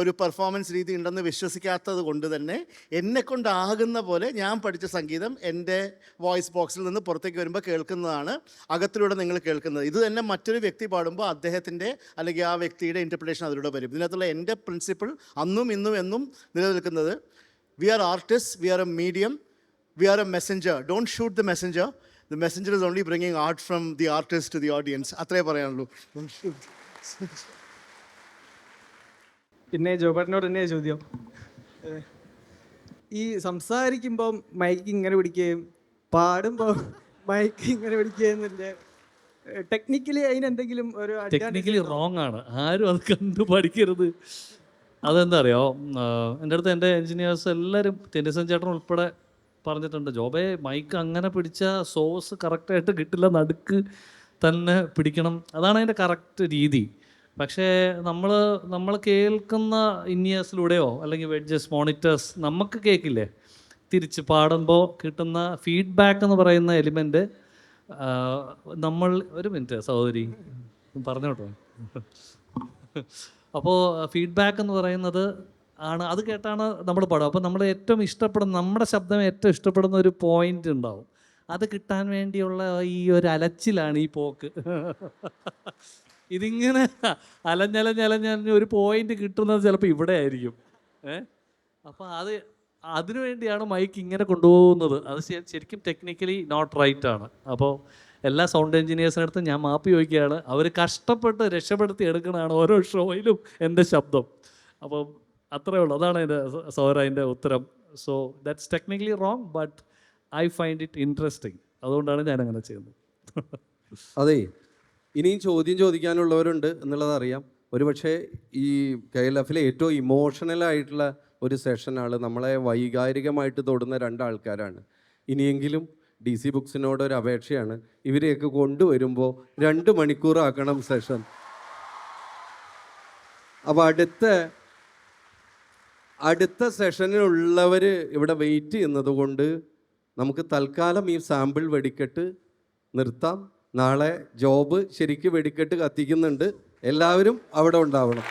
ഒരു പെർഫോമൻസ് രീതി ഉണ്ടെന്ന് വിശ്വസിക്കാത്തത് കൊണ്ട് തന്നെ എന്നെക്കൊണ്ടാകുന്ന പോലെ ഞാൻ പഠിച്ച സംഗീതം എൻ്റെ വോയിസ് ബോക്സിൽ നിന്ന് പുറത്തേക്ക് വരുമ്പോൾ കേൾക്കുന്നതാണ്, അകത്തിലൂടെ നിങ്ങൾ കേൾക്കുന്നത്. ഇത് തന്നെ മറ്റൊരു വ്യക്തി പാടുമ്പോൾ അദ്ദേഹത്തിൻ്റെ അല്ലെങ്കിൽ ആ വ്യക്തിയുടെ ഇൻ്റർപ്രിട്ടേഷൻ അതിലൂടെ വരും. ഇതിനകത്തുള്ള എൻ്റെ പ്രിൻസിപ്പിൾ അന്നും ഇന്നും എന്നും നിലനിൽക്കുന്നത്, we are artist, we are a medium, we are a messenger. Don't shoot the messenger. The messenger is only bringing art from the artist to the audience. അത്രേ പറയാനുള്ളൂ. പിന്നെ ജോബേട്ടനോട് തന്നെ ചോദ്യം. ഈ സംസാരിക്കുമ്പം മൈക്ക് ഇങ്ങനെ പിടിക്കുകയും പാടുമ്പോൾ മൈക്ക് ഇങ്ങനെ പിടിക്കുകയെന്നില്ല, ടെക്നിക്കലി അതിനെന്തെങ്കിലും ഒരു ടെക്നിക്കലി റോങ് ആണ്. ആരും അത് കണ്ടു പഠിക്കരുത്. അതെന്താ അറിയോ, എൻ്റെ അടുത്ത് എൻ്റെ എൻജിനീയേഴ്സ് എല്ലാവരും, ടെന്നിസൺ ചേട്ടൻ ഉൾപ്പെടെ പറഞ്ഞിട്ടുണ്ട്, ജോബേ മൈക്ക് അങ്ങനെ പിടിച്ചാൽ സോഴ്സ് കറക്റ്റായിട്ട് കിട്ടില്ല, നടുക്ക് തന്നെ പിടിക്കണം, അതാണ് അതിൻ്റെ കറക്റ്റ് രീതി. പക്ഷേ നമ്മൾ കേൾക്കുന്ന ഇന്നിയേഴ്സിലൂടെയോ അല്ലെങ്കിൽ വെഡ്ജസ്, മോണിറ്റേഴ്സ് നമുക്ക് കേൾക്കില്ലേ, തിരിച്ച് പാടുമ്പോൾ കിട്ടുന്ന ഫീഡ്ബാക്ക് എന്ന് പറയുന്ന എലിമെൻറ്റ് നമ്മൾ, ഒരു മിനിറ്റ് സഹോദരി പറഞ്ഞോട്ടോ. അപ്പോൾ ഫീഡ്ബാക്ക് എന്ന് പറയുന്നത് ആണ്, അത് കേട്ടാണ് നമ്മൾ പാടുക. അപ്പോൾ നമ്മൾ ഏറ്റവും ഇഷ്ടപ്പെടുന്ന, നമ്മുടെ ശബ്ദം ഏറ്റവും ഇഷ്ടപ്പെടുന്ന ഒരു പോയിന്റ് ഉണ്ടാവും, അത് കിട്ടാൻ വേണ്ടിയുള്ള ഈ ഒരു അലച്ചിലാണ് ഈ പോക്ക്. ഇതിങ്ങനെ അലഞ്ഞ് ഒരു പോയിന്റ് കിട്ടുന്നത് ചിലപ്പോൾ ഇവിടെ ആയിരിക്കും. അപ്പോൾ അതിനു വേണ്ടിയാണ് മൈക്ക് ഇങ്ങനെ കൊണ്ടുപോകുന്നത്. അത് ശരിക്കും ടെക്നിക്കലി നോട്ട് റൈറ്റ് ആണ്. അപ്പോൾ എല്ലാ സൗണ്ട് എൻജിനീയേഴ്സിനടുത്തും ഞാൻ മാപ്പ് ചോദിക്കുകയാണ്. അവർ കഷ്ടപ്പെട്ട് രക്ഷപ്പെടുത്തി എടുക്കണതാണ് ഓരോ ഷോയിലും എൻ്റെ ശബ്ദം. അപ്പോൾ അത്രേ ഉള്ളൂ, അതാണ് എൻ്റെ സൗര അതിൻ്റെ ഉത്തരം. So that's technically wrong, but I find it interesting. അതുകൊണ്ടാണ് ഞാൻ അങ്ങനെ ചെയ്യുന്നത്. അതെ, ഇനിയും ചോദ്യം ചോദിക്കാനുള്ളവരുണ്ട് എന്നുള്ളതറിയാം. ഒരുപക്ഷെ ഈ KLF-ലെ ഏറ്റവും ഇമോഷണലായിട്ടുള്ള ഒരു സെഷനാണ്, നമ്മളെ വൈകാരികമായിട്ട് തൊടുന്ന രണ്ടാൾക്കാരാണ്. ഇനിയെങ്കിലും DC ബുക്സിനോട് ഒരു അപേക്ഷയാണ്, ഇവരെയൊക്കെ കൊണ്ടുവരുമ്പോൾ 2 മണിക്കൂറാക്കണം സെഷൻ. അപ്പോൾ അടുത്ത സെഷനിലുള്ളവർ ഇവിടെ വെയിറ്റ് ചെയ്യുന്നത് കൊണ്ട് നമുക്ക് തൽക്കാലം ഈ സാമ്പിൾ വെടിക്കെട്ട് നിർത്താം. നാളെ ജോബ് ശരിക്കും വെടിക്കെട്ട് കത്തിക്കുന്നുണ്ട്, എല്ലാവരും അവിടെ ഉണ്ടാവണം.